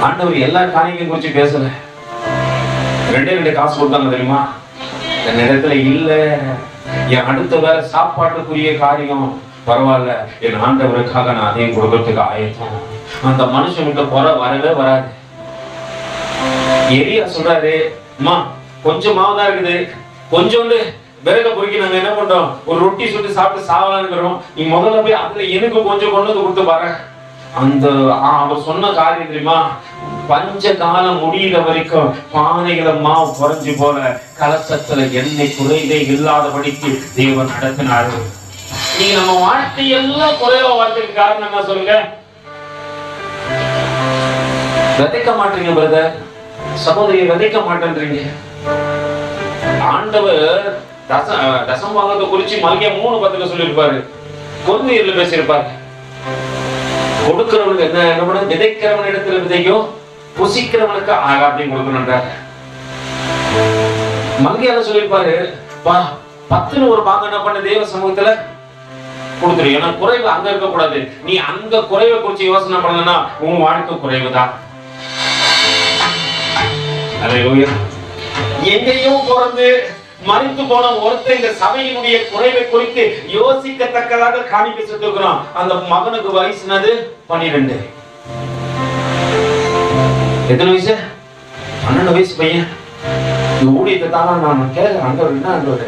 ஆண்டவர் எல்லா காணிக்கையும் குறிச்சு பேசல. 2 காசு கொடுத்தாங்க தெரியுமா? என் இடத்துல இல்ல, என் அடுத்த வேற சாப்பாட்டுக்குரிய காரியம் பரவாயில்ல, என் ஆண்டவருக்காக நான் அதையும் கொடுக்கறதுக்கு ஆயத்தம். அந்த மனுஷன் கிட்ட குறை வரவே வராது. எலியா சொல்றாரு, அம்மா கொஞ்சம் மாவுதான் இருக்குது, கொஞ்சோண்டு விறக பொறுக்கி நாங்க என்ன பண்றோம், ஒரு ரொட்டி சுட்டு சாப்பிட்டு சாவலான்னு. நீ முதல்ல போய் அதுல எனக்கு கொஞ்சம் கொண்டு வந்து கொடுத்து பாரு. அந்த அவர் சொன்ன காரியம் தெரியுமா? பஞ்ச காலம் முடிகிற வரைக்கும் பானைகளை மாவு குறைஞ்சு போல கலசத்துல எண்ணெய் குறைவே இல்லாதபடிக்கு தேவன் நடத்தினாரு. நீங்க நம்ம வாழ்க்கையெல்லாம் குறைவா வாழ்றதுக்கு காரணம் என்ன சொல்லுங்க? விதைக்க மாட்டீங்க பிரதர், சகோதரியை விதைக்க மாட்டேன்றீங்க. ஆண்டவர் தசம் வாங்கத்தை குறிச்சு மல்கியா 3:10 சொல்லியிருப்பாரு, கொர்நேலியர்ல பேசியிருப்பாரு. கொடுக்கிறவனுக்கு என்ன பண்ண, விதைக்கிறவன் இடத்துல விதைக்கும், புசிக்கிறவனுக்கு ஆகாரத்தையும் கொடுக்கணும்ன்றார். மல்கியால சொல்லியிருப்பாரு, 10ன்னு ஒரு பாகம் என்ன பண்ண தேவ சமூகத்துல கொடுத்துரு. ஏன்னா குறைவு அங்க இருக்க கூடாது. நீ அங்க குறைவை குறிச்சு யோசனை பண்ணலன்னா உன் வாழ்க்கை குறைவுதான். எங்கேயும் பிறந்து மறித்து போன ஒருத்தர் இந்த சபையினுடைய குறைவை குறித்து யோசிக்கத்தக்கதாக காணிக்கை செலுத்துகிறோம். அந்த மகனுக்கு வயசுனது 12. எத்தனை வயசு? 12 வயசு பையன். இந்த ஊழியத்தை தாங்க நான் கேட்கிறேன், ஆண்டவர் என்ன ஆண்டவர்?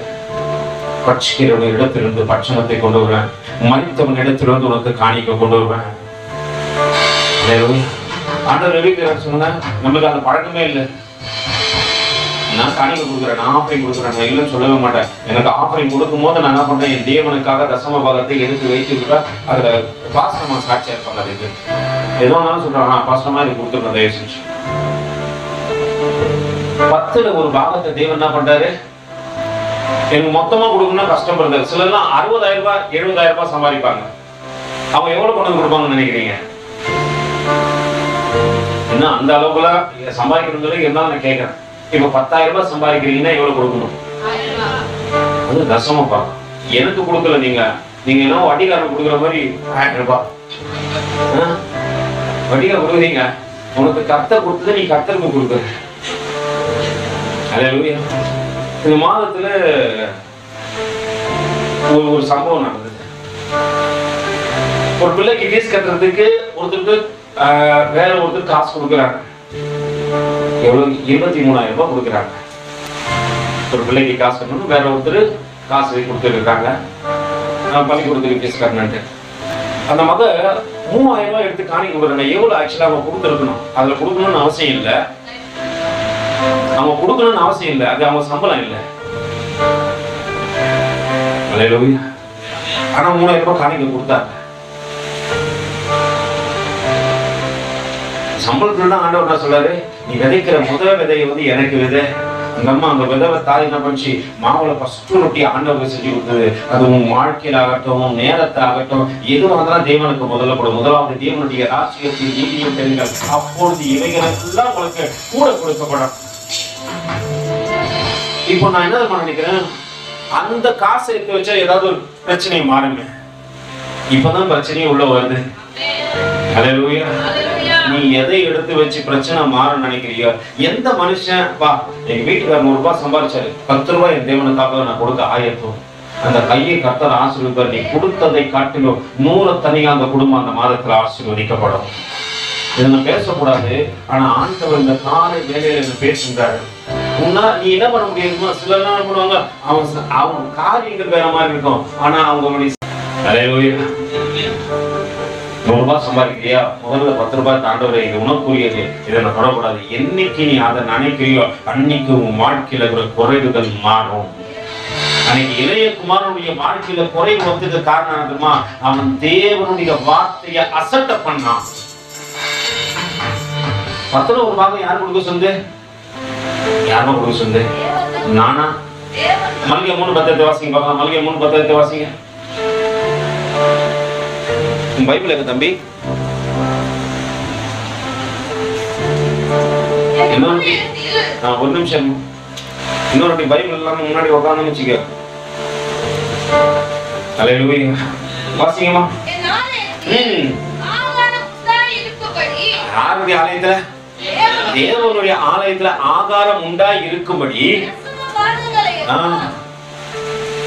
பட்சிக்கிறவன் இடத்திலிருந்து பட்சணத்தை கொண்டு வருவேன், மறித்தவன் இடத்திலிருந்து உனக்கு காணிக்கை கொண்டு வருவேன். ஆண்டவர் எழுதிக்கிறார் சொன்ன, நம்மளுக்கு அந்த பழக்கமே இல்லை. நான் காணிக்கை கொடுக்குறேன், நான் ஆஃபரிங் கொடுக்குறேன், நான் இல்லைன்னு சொல்லவே மாட்டேன். எனக்கு ஆஃபரிங் கொடுக்கும் போது நான் என்ன பண்றேன், என் தேவனுக்காக தசம பாகத்தை எடுத்து வைத்து அதுல பாசனமா சாட்சியா இருப்பாங்க. அதுக்கு ஏதோ சொல்றாங்க, பாசனமா இது கொடுத்துருக்கேன் தயவு செஞ்சு. 10ல ஒரு பாகத்தை தேவன் என்ன பண்றாரு, எனக்கு மொத்தமா கொடுக்கணும்னா கஷ்டப்படுறது. சிலர்லாம் 60,000 ரூபாய் 70,000 ரூபாய் சம்பாதிப்பாங்க. அவங்க எவ்வளவு கொண்டு கொடுப்பாங்கன்னு நினைக்கிறீங்க? என்ன அந்த அளவுக்குள்ள சம்பாதிக்கணும் இருந்தாலும் நான் கேட்கிறேன். இப்ப 10,000 ரூபாய் சம்பாதிக்கிறீங்கன்னா எவ்வளவு கொடுக்கணும்? அது தசமப்பா. எனக்கு கொடுக்கல, நீங்க என்ன வட்டிக்காரன் கொடுக்குற மாதிரி 1000 ரூபாய் வட்டிக்கார கொடுக்குறீங்க. உனக்கு கர்த்தர் கொடுத்தது நீ கர்த்தருக்கு கொடுக்குற. அல்லேலூயா. இந்த மாதத்துல ஒரு சம்பவம் நடந்தது. ஒரு பிள்ளைக்கு ஃபீஸ் கட்டுறதுக்கு ஒருத்தருக்கு வேற ஒருத்தர் காசு கொடுக்குறாங்க. எவ்வளவு? 23,000 ரூபாய் கொடுக்குறாங்க. ஒரு பிள்ளைக்கு காசு கட்டணும், வேற ஒருத்தர் காசு கொடுத்துருக்காங்க பள்ளிக்கூடத்துக்கு ஃபீஸ் கட்டணுன்ட்டு. அந்த மத 3000 ரூபாய் எடுத்து காணிக்க கொடுக்குறாங்க. எவ்வளவு ஆக்சுவலா அவங்க கொடுத்துருக்கணும்? அதுல கொடுக்கணும்னு அவசியம் இல்லை, அவங்க கொடுக்கணும்னு அவசியம் இல்லை, அது அவங்க சம்பளம் இல்லை. ஆனா 3000 ரூபாய் காணிக்க கொடுத்தாங்க. சம்பளத்துல தான் ஆண்டவர் என்ன சொல்றாரு, நீ விதைக்கிற முதல் விதையை எனக்கு விதை. அந்த அம்மா அந்த விதவை தாய் என்ன பண்ணிச்சு, மாவுல ஃபர்ஸ்ட் ரொட்டி ஆண்டவருக்கு செஞ்சு கொடுத்தது. அது உன் வாழ்க்கையில ஆகட்டும், நேரத்தை ஆகட்டும், எதுவாக தேவனுக்கு முதலப்படும். முதலாவது தேவனுடைய ராஜ்யத்தையும் நீதியும் தெரியுங்கள், அப்பொழுது இவைகளெல்லாம் உங்களுக்கு கூட கொடுக்கப்படும். இப்போ நான் என்ன நினைக்கிறேன், அந்த காசை எடுத்து வச்சா ஏதாவது ஒரு பிரச்சனை மாறுங்க. இப்பதான் பிரச்சனையே உள்ள வருது. அல்லேலூயா. நீ எதை எடுத்து வச்சு பிரச்சனை மாற நினைக்கிறியோ? எந்த மனுஷன் பா எங்க வீட்டுக்காரர் 100 ரூபாய் சம்பாதிச்சாரு, 10 ரூபாய் என் தேவனுக்காக நான் கொடுக்க ஆயத்தம், அந்த கையை கர்த்தர் ஆசீர்வதிப்பார். நீ கொடுத்ததை காட்டிலும் 100 தனியா அந்த குடும்பம் அந்த மாதத்துல ஆசீர்வதிக்கப்படும். இதை நான் பேசக்கூடாது, ஆனா ஆண்டவர் இந்த காலை வேலையில பேசுகிறாரு. நீ என்ன பண்ண முடியுமா? சில நாள் பண்ணுவாங்க, அவங்க காரியங்கள் வேற மாதிரி இருக்கும், ஆனா அவங்களுடைய 100 ரூபாய் சம்பாதிக்கிறியா, முதல்ல 10 ரூபாய் தாண்டவரை, இது உனக்குரியது, இதை நான் தொடக்கூடாது. என்னைக்கு நீ அதை நினைக்கிறியோ அன்னைக்கு உன் வாழ்க்கையில இருக்கிற குறைவுகள் மாறும். அன்னைக்கு இளைய குமாரனுடைய வாழ்க்கையில குறைவு வந்ததுக்கு காரணம் என்னமா, அவன் தேவனுடைய வார்த்தையை அசட்ட பண்ணான். 10ல ஒரு பாகம் யார் கொடுக்க சொந்து? யாரோ கொடுக்க சொந்து? நானா? மல்லிகை 3:10 வாசிங்க பார்க்கலாம். மல்லிகை 3:10 வாசிங்க. பைபிள் இருக்கு தம்பி. ஒரு நிமிஷம், இன்னொரு பைபிள் இல்லாம முன்னாடி உட்காந்து வச்சுக்க. அல்லேலூயா. வாசிங்கம்மா. யாருடைய ஆலயத்துல? தேவனுடைய ஆலயத்துல ஆகாரம் உண்டாய் இருக்கும்படி.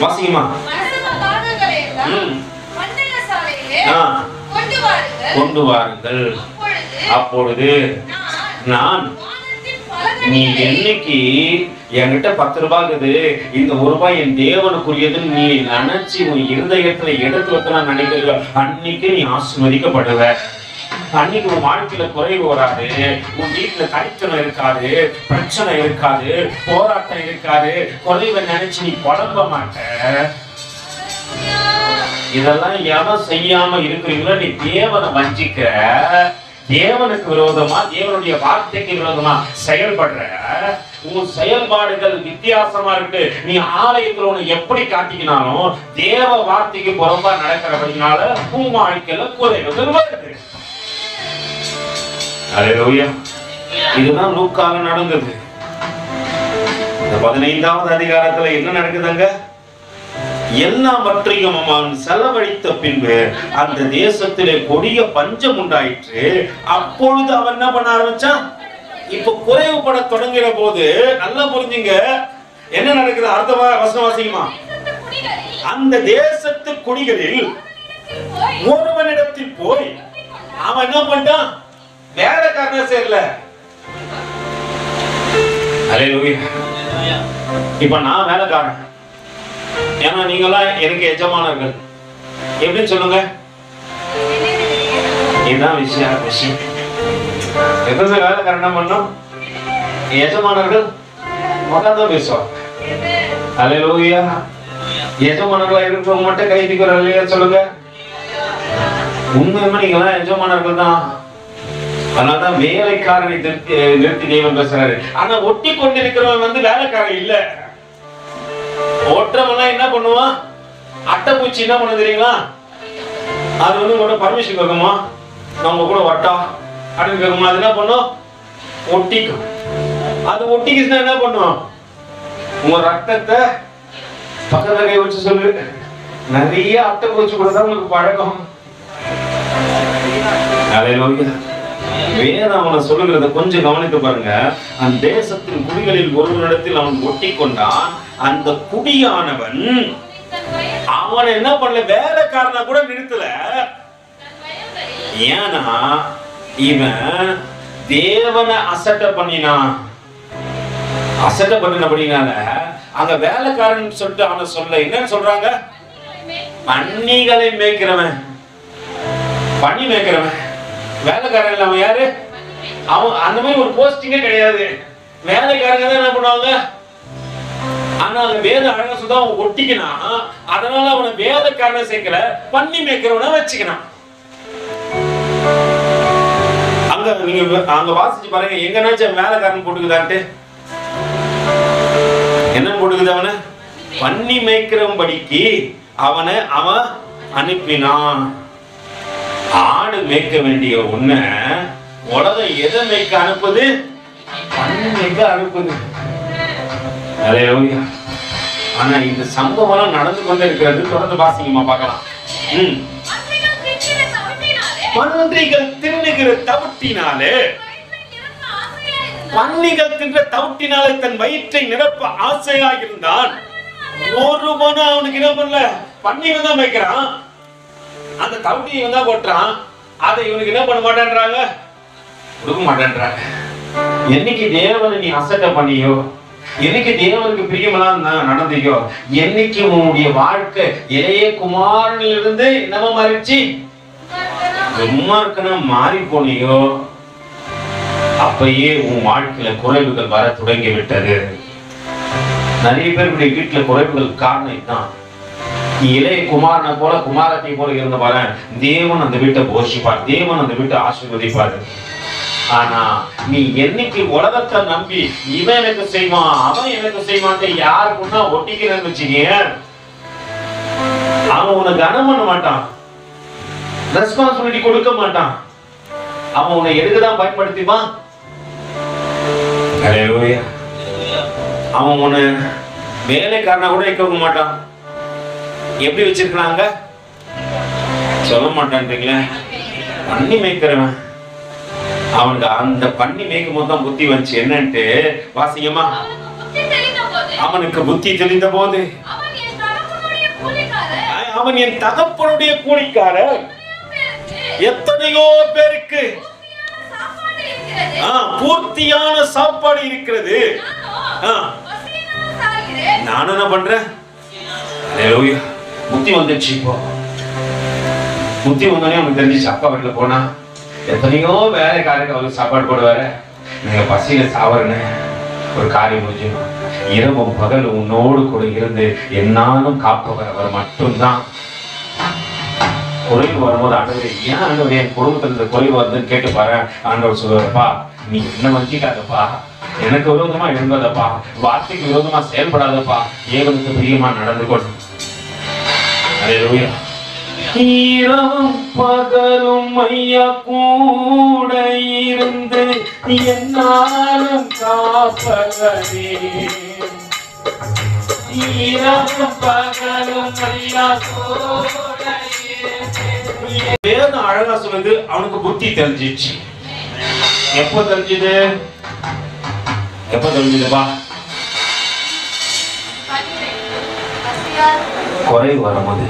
வாசிங்கம்மா. கொண்டு வாருங்கள், அப்பொழுது நான், நீ என்னைக்கு என்கிட்ட 10 ரூபாய் இருக்குது, இந்த 1 ரூபாய் என் தேவனுக்குரியதுன்னு நீ நினைச்சு உன் இருதயத்துல எடுத்து வைக்கலாம் நினைக்கிற அன்னைக்கு நீ ஆசீர்வதிக்கப்படுவ. அன்னைக்கு உன் வாழ்க்கையில குறைவு வராது, உன் வீட்டுல தனித்தனம் இருக்காது, பிரச்சனை இருக்காது, போராட்டம் இருக்காது, குறைவை நினைச்சு நீ புலம்ப மாட்ட. இதெல்லாம் எவன் செய்யாம இருக்கிறீங்களோ நீ தேவனை வஞ்சிக்கிற, தேவனுக்கு விரோதமா, தேவனுடைய வார்த்தைக்கு விரோதமா செயல்படுற. உன் செயல்பாடுகள் வித்தியாசமா இருக்கு. நீ ஆலயத்துல உன்னை எப்படி காட்டிக்கினாலும் தேவ வார்த்தைக்கு புறம்பா நடக்கிறபடினால உன் வாழ்க்கையில குறைவுகள் வருது. அல்லேலூயா. இதுதான் லூக்கால நடந்தது. 15வது அதிகாரத்துல என்ன நடக்குதுங்க? எல்லாவற்றையும் அவன் செலவழித்த பின்பு அந்த தேசத்திலே கொடிய பஞ்சம் உண்டாயிற்று. அப்பொழுது அவன் என்ன பண்ண ஆரம்பிச்சான்? இப்ப குறைவுபட தொடங்கிற போது நல்லா புரிஞ்சுங்க என்ன நடக்குது. அடுத்த வசனம் வாசிக்குமா? அந்த தேசத்து குடிகளில் ஒருவனிடத்தில் போய் அவன் என்ன பண்ணிட்டான்? வேலைக்காரன சேரல. அல்லேலூயா. இப்ப நான் வேலைக்காரன், ஏன்னா நீங்களாம் எனக்கு எஜமானர்கள். எப்படின்னு சொல்லுங்க. இதுதான் விஷயம். எத்தனை வேலைக்காரன் என்ன பண்ணோம்? எஜமானர்கள் உட்கார்ந்து பேசுவாங்க. அல்லேலூயா. எஜமானர்களா இருக்கிறவங்க மட்டும் கைதிக்கிற சொல்லுங்க. உண்மையுமே நீங்களாம் எஜமானர்கள் தான். அதனாலதான் வேலைக்காரனை நிறுத்தி தேவன் பேசுறாரு. ஆனா ஒட்டி கொண்டிருக்கிறவன் வேலைக்காரன் இல்ல. ஓட்டுறவெல்லாம் என்ன பண்ணுவான்? அட்டைப்பூச்சி என்ன பண்ண தெரியுங்களா? அது உங்களோட பர்மிஷன் கேட்குமா, நம்ம கூட வட்டா அப்படின்னு கேட்குமா? அது என்ன பண்ணும்? ஒட்டிக்கும். அது ஒட்டிக்குச்சுன்னா என்ன பண்ணும்? உங்க ரத்தத்தை பக்கத்துல கை வச்சு சொல்லு. நிறைய அட்டை பூச்சி கூட தான் உங்களுக்கு பழக்கம். வேதம் அவனை சொல்லுகிறத கொஞ்சம் கவனித்து பாருங்க. அந்த தேசத்தின் குடிகளில் ஒருவரிடத்தில் அவன் ஒட்டி கொண்டான். அந்த குடியானவன் அவன் என்ன பண்ணல, வேலைக்காரனை கூட நிறுத்தல. ஏன்னா இவன் தேவனை அசட்டை பண்ணினான். அசட்டை பண்ணினபடினால அங்க வேலைக்காரன் சொல்லிட்டு அவனை சொல்ல என்னன்னு சொல்றாங்க, பன்னிகளை மேய்க்கிறவன். பன்னி மேய்க்கிறவன் வேலைக்காரன் இல்ல. அவன் யாரு? அவன் அந்த மாதிரி ஒரு போஸ்டிங்கே கிடையாது. வேலைக்காரங்க தான் என்ன பண்ணுவாங்க. ஆனா அந்த வேத அழகா சொல்ல அவன் ஒட்டிக்கினான். அதனால அவனை வேலைக்காரனை சேர்க்கல, பன்னி மேய்க்கிறவனா வச்சுக்கினான். அங்க நீங்க அங்க வாசிச்சு பாருங்க, எங்கனாச்சும் வேலைக்காரன் போட்டுக்குதான்ட்டு என்ன போட்டுக்குது, அவனை பன்னி மேய்க்கிறபடிக்கு அவனை அவன் அனுப்பினான். ஆடு மேய்க்க வேண்டிய உன்ன உலகம் எதை மேய்க்க அனுப்புது? பன்னி மேய்க்க அனுப்புது. ஆனா இந்த சம்பவம் நடந்து கொண்டே இருக்கிறது. தொடர்ந்து வாசிங்கம்மா பார்க்கலாம். பன்றிகள் தின்னுகிற தவிட்டினாலே, பன்னிகள் தின்ற தவிட்டினாலே தன் வயிற்றை நிரப்ப ஆசையாக இருந்தான். ஒருவனும் அவனுக்கு என்ன பண்ணல, பன்னிகள் தான் வைக்கிறான், அந்த தவிட்டியை தான் போட்டுறான். அதை இவனுக்கு என்ன பண்ண மாட்டேன்றாங்க, கொடுக்க மாட்டேன்றாங்க. என்னைக்கு தேவனை நீ அசட்டை பண்ணியோ, என்னைக்கு தேவனுக்கு பிரியமெல்லாம் நடந்தையோ, என்னைக்கு உன்னுடைய வாழ்க்கை இளைய குமாரனிலிருந்து என்னமா மாறிடுச்சு, துன்மார்க்கனா மாறி போனியோ, அப்பயே உன் வாழ்க்கையில குறைவுகள் வர தொடங்கி விட்டது. நிறைய பேருடைய வீட்டுல குறைவுகள் காரணம் இதுதான். நீ இளைய குமாரனை போல குமாரத்தை போல இருந்த வர தேவன் அந்த வீட்டை போஷிப்பார், தேவன் அந்த வீட்டை ஆசீர்வதிப்பார். ஆனா நீ என்னைக்கு உலகத்தை நம்பி இவன் எனக்கு செய்வான் அவன் எனக்கு செய்வான் யாருக்குன்னா ஒட்டிக்கிறேன்னு வச்சுக்க, அவன் உன்னை கனம் பண்ண மாட்டான், ரெஸ்பான்சிபிலிட்டி கொடுக்க மாட்டான். அவன் உன்னை எதுக்குதான் பயன்படுத்திப்பான். அவன் உன்னை வேலைக்காரனா கூட வைக்க மாட்டான். எப்படி வச்சிருக்காங்க சொல்ல மாட்டான்றீங்களே. பன்னி மேய்க்கிறவன் அவனுக்கு அந்த பன்னி மேய்க்கும் போது தான் புத்தி வந்துச்சு. என்னன்ட்டு வாசிங்கம்மா. அவனுக்கு புத்தி தெளிந்த போது அவன் என் தகப்பனுடைய கூலிக்காரர். எத்தனையோ பேருக்கு பூர்த்தியான சாப்பாடு இருக்கிறது. நான் என்ன பண்றேன், புத்தி வந்துச்சு. இப்போ புத்தி வந்தோடனே அவனுக்கு தெரிஞ்சிச்சு, அப்பா வீட்டுல போனா எத்தனையோ வேலைக்காரருக்கு அவருக்கு சாப்பாடு போடுவாரு. நீங்க பசியில சாவறன்னு ஒரு காரியம் முடிஞ்சு இரவும் பகல் உன்னோடு கூட இருந்து என்னாலும் காப்பவர் அவர் மட்டும்தான். குறைவு வரும்போது ஆண்டவரே ஏன் ஆண்டவரே என் குடும்பத்துல இந்த குறைவு வருதுன்னு கேட்டு பாரு. ஆண்டவர் சொல்லுவாருப்பா, நீ என்ன வஞ்சிக்காதப்பா, எனக்கு விரோதமா எழுந்தாதப்பா, வார்த்தைக்கு விரோதமா செயல்படாதப்பா, ஏவனுக்கு பிரியமா நடந்து கொண்டு. இரவும் பகலும் ஐயா கூட இருந்து என்னாலும் காப்பவரே. இரவும் பகலும் ஐயா கூட வேதம் அழகா சொல்லுது. அவனுக்கு புத்தி தெரிஞ்சிச்சு. எப்ப தெரிஞ்சது, எப்ப தெரிஞ்சதுப்பா, குறைவு வரும்போது.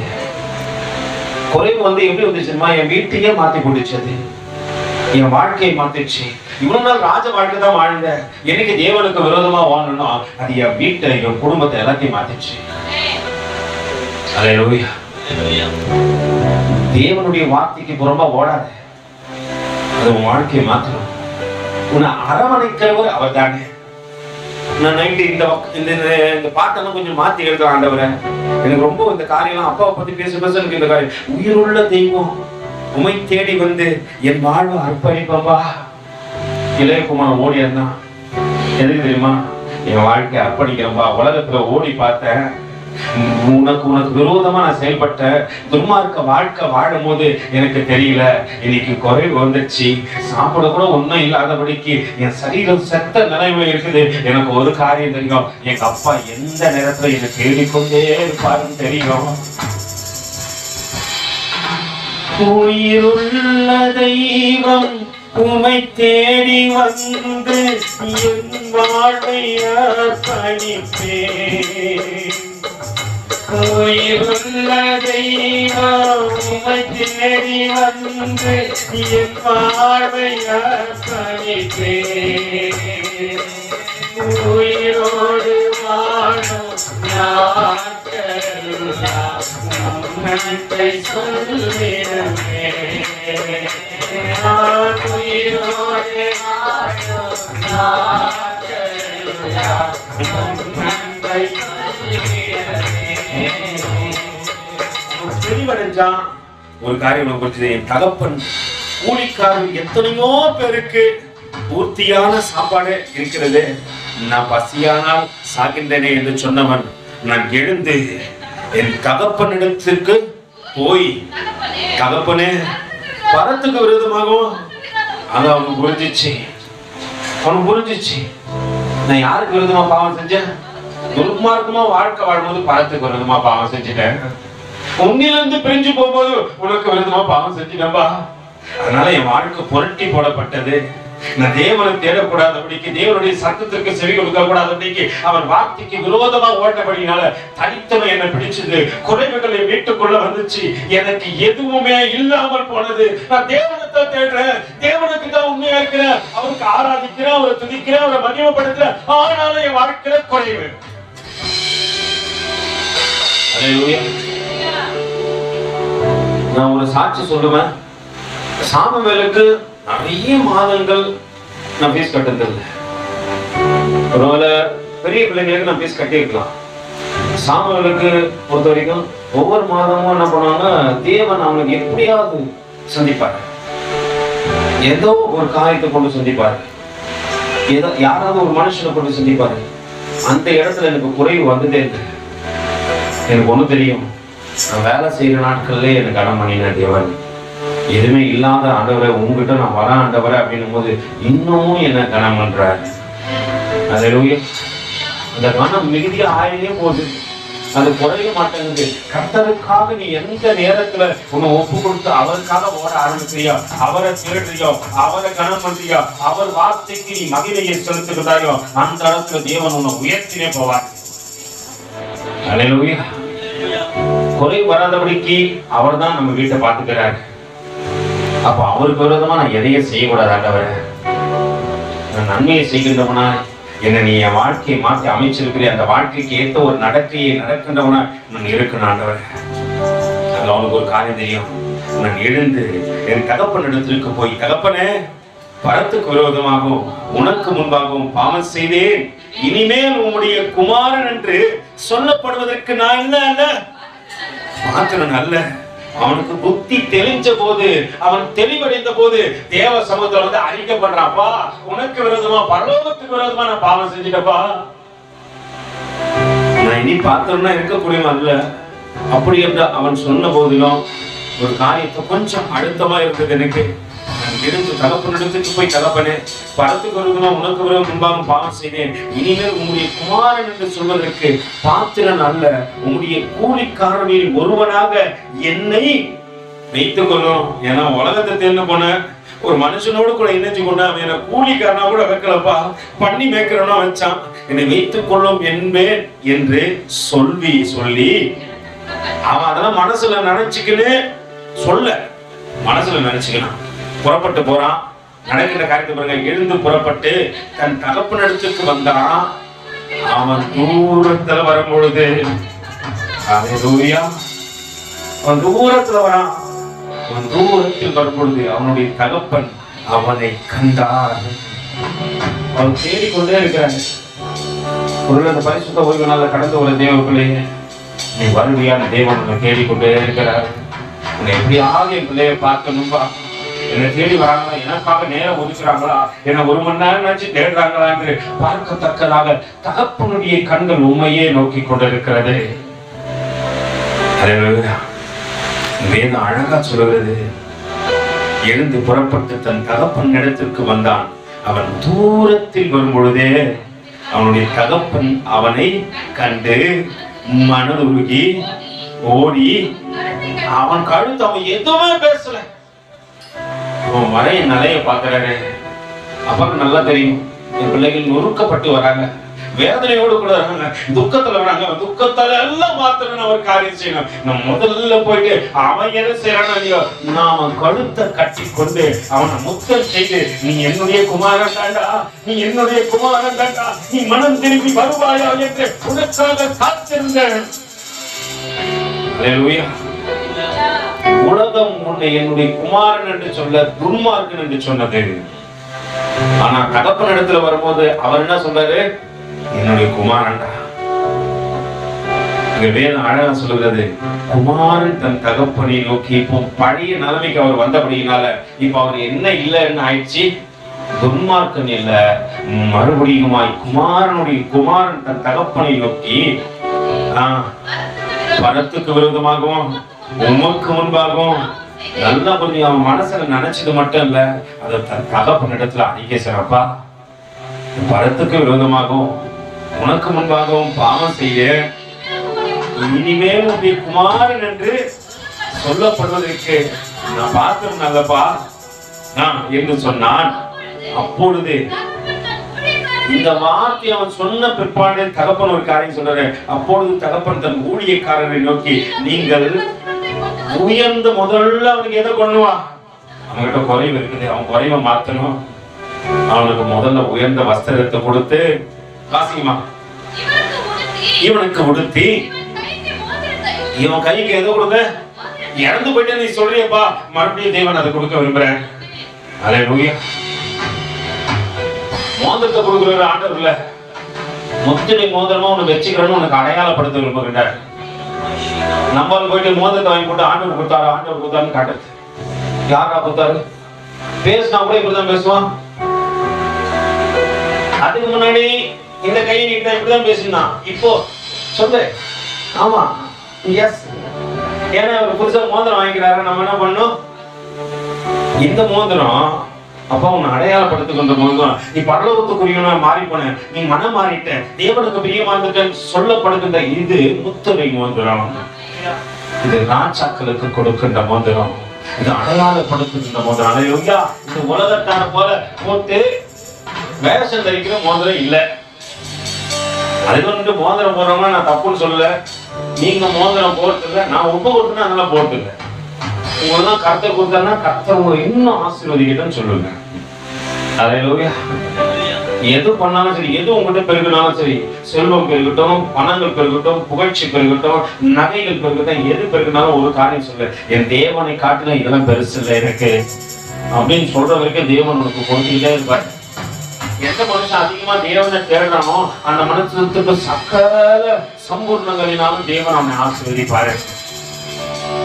குறைவு வந்து எப்படி வந்துச்சுமா, என் வீட்டையே மாத்தி போட்டுச்சு, என் வாழ்க்கையை மாத்திடுச்சு. இவ்வளவு நாள் ராஜ வாழ்க்கை தான் வாழ்ந்த, எனக்கு தேவனுக்கு விரோதமா வாழணும், அது என் வீட்டை என் குடும்பத்தை எல்லாத்தையும் மாத்திடுச்சு. அல்லேலூயா. தேவனுடைய வார்த்தைக்கு புறம்பா ஓடாத, அது உன் வாழ்க்கையை மாத்தணும். உன்னை அரவணைக்கிறவர் அவர் தானே. நான் நைட்டு இந்த பாட்டெல்லாம் கொஞ்சம் மாத்தி எழுதுறேன். ஆண்டவரை எனக்கு ரொம்ப இந்த காரியம்லாம் அப்பாவை பத்தி பேச எனக்கு இந்த காரியம், உயிருள்ள தெய்வம் உமை தேடி வந்து என் வாழ்வை அர்ப்பணிப்பா. இளையகுமாரன் ஓடி இருந்தான். எதுக்கு தெரியுமா, என் வாழ்க்கையை அர்ப்பணிக்கிறப்பா. உலகத்துல ஓடி பார்த்தேன், உனக்கு விரோதமா நான் செயல்பட்ட துன்மார்க்க வாழ்க்கை வாழும் போது எனக்கு தெரியல, இன்னைக்கு குறைவு வந்துச்சு, சாப்பிட கூட ஒன்றும் இல்லாதபடிக்கு என் சரீரம் செத்த நிலைமையில இருக்குது. எனக்கு ஒரு காரியம் தெரியும், எங்க அப்பா எந்த நேரத்துல என்னை தேடிக்கொண்டே இருப்பாருன்னு தெரியும். உயிருள்ள தெய்வம் உமை தேடி வந்து என் வாழ்வை அர்ப்பணிப்பேன். உயிருள்ள தெய்வம் உமை தேடி வந்து என் வாழ்வை அர்ப்பணிப்பேன். உயிரோடு வாழும் நன்றி சொல்லிடுமே. உயிரோடு தெளிவடைஞ்சான். ஒரு காரியம் குறித்து, என் தகப்பன் கூலிக்காரர் எத்தனையோ பேருக்கு பூர்த்தியான சாப்பாடு இருக்கிறது, நான் பசியானால் சாகின்றேனே என்று சொன்னவன், நான் எழுந்து என் தகப்பனிடத்திற்கு போய், தகப்பனே பரத்துக்கு விரோதமாகவும் அது அவனுக்கு புரிஞ்சிச்சு, நான் யாருக்கு விரோதமா பாவம் செஞ்சேன்? துர்மார்க்கமா வாழ்க்கை வாழும்போது பரத்துக்கு விரோதமா பாவம் செஞ்சுட்டேன், உன்னிலிருந்து பிரிஞ்சு போகும்போது உனக்கு விரோதமா பாவம் செஞ்சுட்டேன்பா. அதனால என் வாழ்க்கை புரட்டி போடப்பட்டது. நான் தேவனை தேடக்கூடாதபடிக்கு, தேவனுடைய சத்தத்திற்கு செவி கொடுக்க கூடாதபடிக்கு, அவன் வார்த்தைக்கு விரோதமா ஓட்டபடினால தனித்தவன் என்னை பிடிச்சது, குறைவுகளை மீட்டுக் கொள்ள வந்துச்சு, எனக்கு எதுவுமே இல்லாமல் போனது. நான் தேவனத்தை தேடுறேன், தேவனுக்கு தான் உண்மையா இருக்கிறேன், அவருக்கு ஆராதிக்கிறேன், அவரை துதிக்கிறேன், அவரை மகிமைப்படுத்துறேன், ஆனாலும் என் வாழ்க்கையில குறைவு. நான் ஒரு சாட்சி சொல்லுவேன். சாமுவேலுக்கு நிறைய மாதங்கள் நான் ஃபீஸ் கட்டுறதில்லை. ஒருவேளை பெரிய பிள்ளைங்களுக்கு நான் ஃபீஸ் கட்டியிருக்கலாம். சாமுவேலுக்கு பொறுத்த வரைக்கும் ஒவ்வொரு மாதமும் என்ன பண்ணுவாங்க, தேவன் அவனுக்கு எப்படியாவது சந்திப்பார், ஏதோ ஒரு காரியத்தை கொண்டு சந்திப்பார், ஏதோ யாராவது ஒரு மனுஷனை கொண்டு சந்திப்பாரு. அந்த இடத்துல எனக்கு குறைவு வந்துட்டே இருக்கு. எனக்கு ஒண்ணு தெரியும், நான் வேலை செய்யற நாட்கள்ல எனக்கு கடன் பண்ணின தேவன், எதுவுமே இல்லாத ஆண்டவரை உங்ககிட்ட நான் வர ஆண்டவரை அப்படின்னும் போது இன்னமும் என்ன கனம் பண்றாரு. அல்லேலூயா. அந்த கனம் மிகுதியா ஆயிலே போகுது, அது குறைய மாட்டேங்குது. கர்த்தருக்காக நீ எந்த நேரத்துல உன்னை ஒப்பு கொடுத்து அவருக்காக ஓட ஆரம்பிக்கிறியோ, அவரை தேடுறியோ, அவரை கனம் பண்றியோ, அவர் வார்த்தைக்கு நீ மகிமையை செலுத்துகிறாயோ, அந்த இடத்துல தேவன் உன்னை உயர்த்தினே போவார். அல்லேலூயா. குறை வராதபடிக்கு அவர் தான் நம்ம வீட்டை பார்த்துக்கிறார். அப்ப அவருக்கு விரோதமா நான் எதையும் செய்யக்கூடாது ஆண்டவரே, நான் நன்மையை செய்கின்றவனா, என்ன நீ என் வாழ்க்கையை மாற்றி அமைச்சிருக்கிற அந்த வாழ்க்கைக்கு ஏற்ற ஒரு நடக்கையை நடக்கின்றவனா நான் இருக்கணும் ஆண்டவரே. அதுல அவனுக்கு ஒரு காரியம் தெரியும், நான் எழுந்து என் தகப்பன் இடத்திற்கு போய், தகப்பனே பரத்துக்கு விரோதமாகவும் உனக்கு முன்பாகவும் பாவம் செய்தேன், இனிமேல் உம்முடைய குமாரன் என்று சொல்லப்படுவதற்கு நான் இல்ல மாத்திரம் அல்ல. அவனுக்கு புத்தி தெளிஞ்ச போது, அவன் தெளிவடைந்த போது தேவ சமூகத்துல வந்து அறிக்கப்படுறாப்பா, உனக்கு விரோதமா பரலோகத்துக்கு விரோதமா நான் பாவம் செஞ்சுட்டப்பா, நான் இனி பாத்திரம்னா இருக்கக்கூடியவன் அல்ல. அப்படி என்று அவன் சொன்ன போதிலும் ஒரு காரியத்தை கொஞ்சம் அழுத்தமா இருந்தது எனக்கு. இருந்து தகப்பனிடத்துக்கு போய், தகப்பனே பரத்துக்கு விரோதமா உனக்கு விரோதம் முன்பாக பாவம் செய்தேன், இனிமேல் உங்களுடைய குமாரன் என்று சொல்வதற்கு பாத்திரன் அல்ல, உங்களுடைய கூலிக்காரனில் ஒருவனாக என்னை வைத்துக் கொள்ளும். ஏன்னா உலகத்தை தேர்ந்து போன ஒரு மனுஷனோடு கூட இணைஞ்சு கொண்டு அவன் என்ன கூலிக்காரனா கூட வைக்கலப்பா, பண்ணி மேய்க்கிறவனா வச்சான், என்னை வைத்துக் கொள்ளும் என்பேன் என்று சொல்லி அவன் அதெல்லாம் மனசுல நினைச்சுக்கின்னு மனசுல நினைச்சுக்கலாம் புறப்பட்டு போறான். நடக்கிற காரியத்தை பாருங்க, எழுந்து புறப்பட்டு தன் தகப்பனிடத்துக்கு வந்தான். அவன் தூரத்துல வரும்பொழுது, அவன் தூரத்துல வரான். அவன் தூரத்தில் வரும்பொழுது அவனுடைய தகப்பன் அவனை கண்டார். அவன் தேடிக்கொண்டே இருக்கிறான். ஒரு அந்த பரிசுத்த ஓய்வு நாள்ல கடந்த ஒரு தேவர்களே, நீ வருவியான தேவன் உன்னை தேடிக்கொண்டே இருக்கிறார். உன்னை எப்படியாவது என் பிள்ளைய பார்க்கணும்பா, என்னை தேடி வராங்களா, எனக்காக நேரம் ஒதுக்குறாங்களா, என்ன ஒரு மணி நேரம் நினைச்சு தேடுறாங்களா என்று பார்க்கத்தக்கதாக தகப்பனுடைய கண்கள் உண்மையே நோக்கி கொண்டிருக்கிறது. வேதம் அழகா சொல்லுகிறது, எழுந்து புறப்பட்டு தன் தகப்பன் இடத்திற்கு வந்தான். அவன் தூரத்தில் வரும் பொழுதே அவனுடைய தகப்பன் அவனை கண்டு மனதுருகி ஓடி அவன் கழுத்து, அவன் எதுவுமே பேசல. அவன் வரைய நிலைய பாக்குறாரு. அப்புறம் நல்லா தெரியும், என் பிள்ளைகள் நொறுக்கப்பட்டு வராங்க, வேதனையோடு கூட வராங்க, துக்கத்துல வராங்க. துக்கத்தால எல்லாம் மாத்தணும், அவர் காரியம் செய்யணும். நம்ம முதல்ல போயிட்டு அவன் என்ன செய்யறானோ நாம கழுத்தை கட்டி கொண்டு அவனை முத்தம் செய்து, நீ என்னுடைய குமாரன் தாண்டா, நீ என்னுடைய குமாரன் தாண்டா, நீ மனம் திரும்பி வருவாயா என்று உனக்காக காத்திருந்தேன். உலகம் உன்னை என்னுடைய குமாரன் என்று சொல்ல துன்மார்க்கன் என்று சொன்னது. ஆனா தகப்பன் இடத்துல வரும்போது அவர் என்ன சொல்றாரு, என்னுடைய குமாரன். வேதம் அழகா சொல்லுகிறது, குமாரன் தன் தகப்பனை நோக்கி. இப்போ பழைய நிலைமைக்கு அவர் வந்தபடியினால இப்ப அவர் என்ன இல்லைன்னு ஆயிடுச்சு, துன்மார்க்கன் இல்ல, மறுபடியுமாய் குமாரன் தன் தகப்பனை நோக்கி பரத்துக்கு விரோதமாகவும் உமக்கு முன்பாகவும் நல்லா புரிஞ்சு அவன் மனசுல நினைச்சது மட்டும் இல்ல, அதை தன் தகப்பன் இடத்துல அறிக்கை செய்யறப்பா, பரத்துக்கு விரோதமாகவும் உனக்கு முன்பாகவும் பாவம் செய்ய இனிமேல் உன்னுடைய குமாரன் என்று சொல்லப்படுவதற்கு நான் பார்த்தேன் நல்லப்பா என்று சொன்னான். அப்பொழுது இந்த வார்த்தை அவன் சொன்ன பிற்பாடு தகப்பன் ஒரு காரியம் சொல்றாரு. அப்பொழுது தகப்பன் தன் ஊழியக்காரரை நோக்கி, நீங்கள் உயர்ந்த முதல்ல அவனுக்கு எதை கொண்டுவா, அவன்கிட்ட குறைவு இருக்குது, அவன் குறைவை மாத்தணும். அவனுக்கு முதல்ல உயர்ந்த வஸ்திரத்தை கொடுத்து காசிமா இவனுக்கு உடுத்தி, இவன் கைக்கு எதை கொடுக்க, இறந்து போயிட்டு நீ சொல்றியப்பா, மறுபடியும் தேவன் அதை கொடுக்க விரும்புறேன். அல்லேலூயா. மோதிரத்தை கொடுக்குற ஆண்டவர் இல்ல, முத்திரை மோதிரமா உனக்கு வச்சுக்கிறேன்னு உனக்கு அடையாளப்படுத்த விரும்புகின்றார். நம்மளால போயிட்டு மோதிரத்தை வாங்கி போட்டு ஆண்டவர் கொடுத்தாருன்னு காட்டுறது. யாரா கொடுத்தாரு? பேசினா கூட இப்படிதான் பேசுவான். அதுக்கு முன்னாடி இந்த கையை நீட்டா இப்படிதான் பேசினா, இப்போ சொல்லு ஆமா எஸ், ஏன்னா அவர் புதுசா மோதிரம் வாங்கிக்கிறாரு. நம்ம என்ன பண்ணோம், இந்த மோதிரம் அப்பா உன்னை அடையாளப்படுத்துகின்ற மோதிரம், நீ பரலோகத்துக்குரியவனா மாறி போன, நீ மனம் மாறிட்ட, தேவனுக்கு பிரியமானதுன்னு சொல்லப்படுகின்ற இது முத்திரை மோதிரம். இது ராஜாக்களுக்கு கொடுக்கின்ற மோதிரம், இது அடையாளப்படுத்துகின்ற மோதிரம். அல்லேலூயா. இந்த உலகத்தான போல போட்டு வேஷம் தரிக்கிற மோதிரம் இல்ல. அது வந்து மோதிரம் போடுறவங்க நான் தப்புன்னு சொல்லல, நீங்க மோதிரம் போட்டுல நான் ஒப்பு கொடுத்தேன்னா அதெல்லாம் போட்டுல, உங்களுக்கு தான் கர்த்தர் கொடுத்தாருன்னா கர்த்தர் உங்களை இன்னும் ஆசீர்வதிக்கட்டும்னு சொல்லுங்க. அல்லேலூயா. எது பண்ணாலும் சரி, எது உங்ககிட்ட பெருகினாலும் சரி, செல்வம் பெருகட்டும், பணங்கள் பெருகட்டும், புகழ்ச்சி பெருகட்டும், நகைகள் பெருகட்டும், எது பெருகினாலும் ஒரு காரியம் சொல்லு, என் தேவனை காட்டில இதெல்லாம் பெருசு இல்லை எனக்கு அப்படின்னு சொல்ற வரைக்கும் தேவன் உனக்கு கொடுத்துக்கிட்டே இருப்பார். எந்த மனுஷன் அதிகமா தேவனை தேடுறானோ அந்த மனுஷத்துக்கு சகல சம்பூர்ணங்களினாலும் தேவன் அவனை ஆசீர்வதிப்பாரு.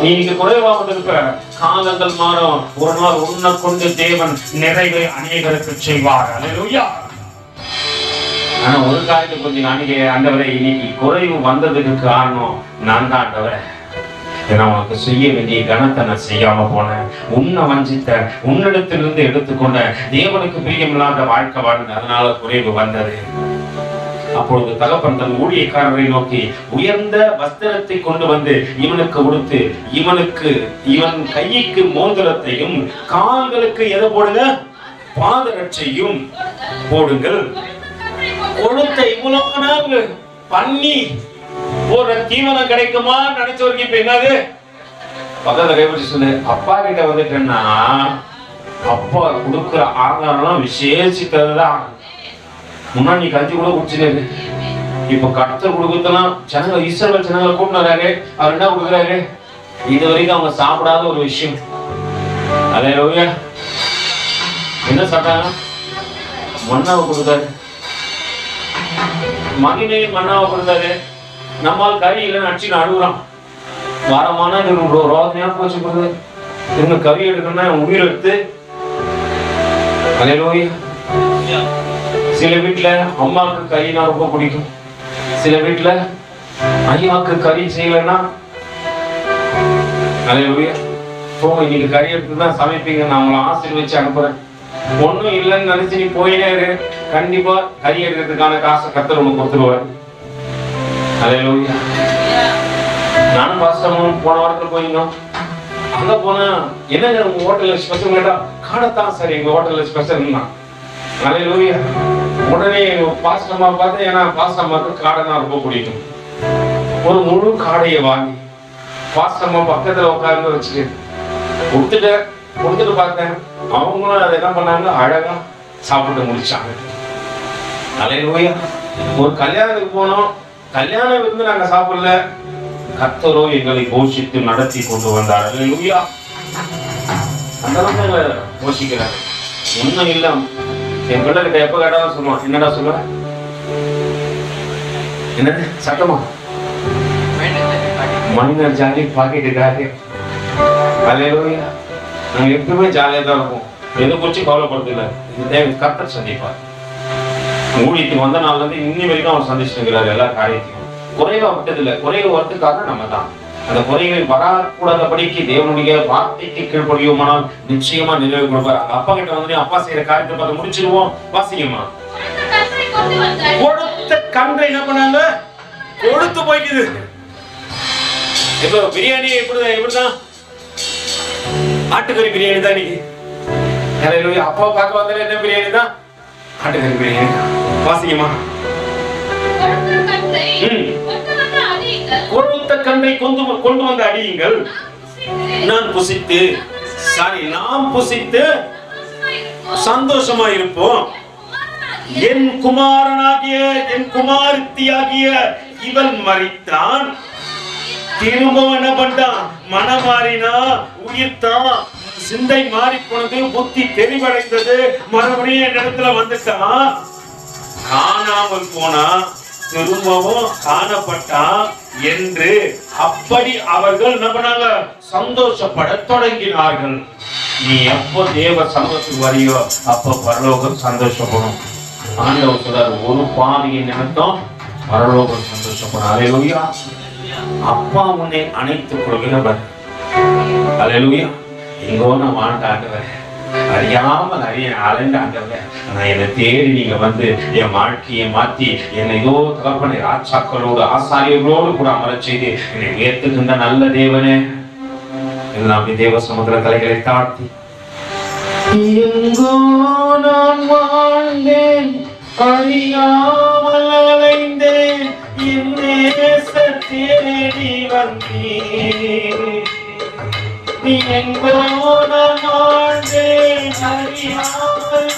நீ இங்க குறைவா வந்திருக்க, காலங்கள் மாறும், ஒரு நாள் உன்னை கொண்டு தேவன் நிறைவை அநேகருக்கு செய்வார். அல்லேலூயா. ஆனா ஒரு காரியத்தை கொஞ்சம் அன்னைக்கு ஆண்டவரே, இன்னைக்கு குறைவு வந்ததுக்கு காரணம் நான் தான் ஆண்டவரே, ஏன்னா உனக்கு செய்ய வேண்டிய கனத்தை நான் செய்யாம போனேன், உன்னை வஞ்சித்த, உன்னிடத்திலிருந்து எடுத்துக்கொண்ட, தேவனுக்கு பிரியமில்லாத வாழ்க்கை வாழ்ந்த, அதனால குறைவு வந்தது. அப்பொழுது தகப்பன் தன் ஊழியக்காரரை நோக்கி உயர்ந்த வஸ்திரத்தை கொண்டு வந்து இவனுக்கு உடுத்து, இவன் கைக்கு மோதிரத்தையும் கால்களுக்கு எதை போடுங்க, பாதரட்சையும் போடுங்கள். கொடுத்த இவ்வளவு நாள் பண்ணி ஒரு தீவனம் கிடைக்குமா நினைச்சவருக்கு இப்ப என்னது, பக்கத்துல கைப்பற்றி சொல்லு, அப்பா கிட்ட வந்துட்டேன்னா அப்பா கொடுக்குற ஆதாரம் விசேஷித்ததுதான். முன்னாடி நீ கஞ்சி கூட குடிச்சுனது, இப்ப கர்த்தர் கொடுக்கறதெல்லாம் ஜனங்கள், இஸ்ரவேல் ஜனங்களை கூட்டினாரு. அவர் என்ன கொடுக்குறாரு, இது வரைக்கும் அவங்க சாப்பிடாத ஒரு விஷயம். அல்லேலூயா. என்ன சாப்பிட்டாங்க, மன்னாவை கொடுத்தாரு, மகிமையின் மன்னாவை கொடுத்தாரு. நம்மால் கறி இல்லைன்னு அடிச்சுன்னு அழுகுறான், வாரமான ரோதனையா போச்சு கொடுது, இவங்க கறி எடுக்கணும்னா உயிர் எடுத்து. அல்லேலூயா. சில வீட்டுல அம்மாவுக்கு கறினா ரொம்ப பிடிக்கும், சில வீட்டுல ஐயாவுக்கு கறி செய்யலைன்னா அல்லேலூயா. போங்க, இன்னைக்கு கறி எடுத்து தான் சமைப்பீங்க, நான் உங்களை ஆசீர்வதிச்சு அனுப்புறேன். ஒன்றும் இல்லைன்னு நினைச்சு நீ போயினே இரு, கண்டிப்பா கறி எடுக்கிறதுக்கான காசை கர்த்தர் உனக்கு கொடுத்துருவார். அல்லேலூயா. நானும் பாஸ்டர் போன வாரத்தில் போயிருந்தோம். அங்க போனா என்னங்க உங்க ஹோட்டல்ல ஸ்பெஷல் கேட்டா, காடைத்தான் சார் எங்க ஹோட்டல்ல ஸ்பெஷல்னா. அல்லேலூயா. உடனே பாஸ்டம்மா பார்த்தேன், ஏன்னா பாஸ்டம்மாக்கு காடை தான் ரொம்ப பிடிக்கும். ஒரு முழு காடையை வாங்கி பாஸ்டம்மா பக்கத்துல உட்கார்ந்து வச்சுட்டு கொடுத்துட்டு பார்த்தேன். அவங்களும் அதை என்ன பண்ணாங்க, அழகா சாப்பிட்டு முடிச்சாங்க. அல்லேலூயா. ஒரு கல்யாணத்துக்கு போனோம், கல்யாண விருந்து நாங்க சாப்பிடல, கர்த்தரோ எங்களை போஷித்து நடத்தி கொண்டு வந்தார். அல்லேலூயா. அந்த போஷிக்கிறாரு. ஒன்னும் இல்ல, என் பிள்ளைகிட்ட எப்ப கேட்டாலும் சொல்லுவான், என்னடா சொல்லுவ, என்னது சத்தமா, மைனர் ஜாலி பாக்கெட்டுக்காரு. அல்லேலூயா. நாங்க எப்பவுமே ஜாலியா தான் இருப்போம், எதை குறிச்சு கவலைப்படுறதில்லை. இது கர்த்தர் சந்திப்பார். ஊழியத்துக்கு வந்த நாள்ல இருந்து இன்னி வரைக்கும் அவர் சந்திச்சுக்கிறாரு. எல்லா காரியத்தையும் குறைவா விட்டதில்லை. குறைவு வரதுக்காக நம்ம தான். அந்த குறைகள் வராக்கூடாதபடிக்கு தேவனுடைய வார்த்தைக்கு கீழ்ப்படியுமானால் நிச்சயமா நிறைவு கொடுப்பார். அப்பா கிட்ட வந்து அப்பா செய்யற காரியத்தை பார்த்து முடிச்சிருவோம். வாசிங்கம்மா. கொடுத்த கன்றை என்ன பண்ணாங்க, கொடுத்து போய்க்குது. இப்போ பிரியாணி எப்படிதான், ஆட்டுக்கறி பிரியாணி தான் இன்னைக்கு. அப்பா பார்க்க வந்தாலே என்ன பிரியாணி தான், ஆட்டுக்கறி பிரியாணி. வாசிங்கம்மா. கொடுத்த கன்றை கொண்டு வந்து அடியுங்கள், நாம் புசித்து சந்தோஷமா இருப்போம். என் குமாரனாகிய என் குமாரத்தியாகிய இவன் மரித்தான், திரும்பவும் என்ன பண்ணான், மனம் மாறினா, உயிர்த்தான், சிந்தை மாறி போனது, புத்தி தெளிவடைந்தது, மறுபடியும் என் இடத்துல வந்துட்டான். காணாமல் போனா திரும்பவும் காணப்பட்டான் என்று அப்படி அவர்கள் என்ன பண்ணாங்க, சந்தோஷப்பட தொடங்கினார்கள். நீ எப்போ தேவ சமூகத்துக்கு வரையோ அப்ப பரலோகம் சந்தோஷப்படும். ஆண்டவர் சொல்றார், ஒரு பாவியின் நிமித்தம் பரலோகம் சந்தோஷப்படும். அல்லேலூயா. அப்பா உன்னை அணைத்துக் கொள்கிறவர். அல்லேலூயா. எங்கோ நான் வாழ்ந்தாண்டவர், அறியாமல் அலைந்தாண்டவர், நான் என்னை தேடி நீங்க வந்து என் வாழ்க்கையை மாற்றி என்னை ஏதோ தகப்பனை ராஜாக்களோடு ஆசாரியர்களோடு கூட அமரச் செய்து என்னை உயர்த்துகின்ற நல்ல தேவனே, எல்லாம் தேவ சமுத்திர தலைகளை தாழ்த்தி, எங்கோ நான் வாழ்ந்தேன், அறியாமல் அலைந்தேன், என் நேசத்தை தேடி வந்தேன். நீ எங்கோ நான் வாழ்ந்தேன், அறியாமல்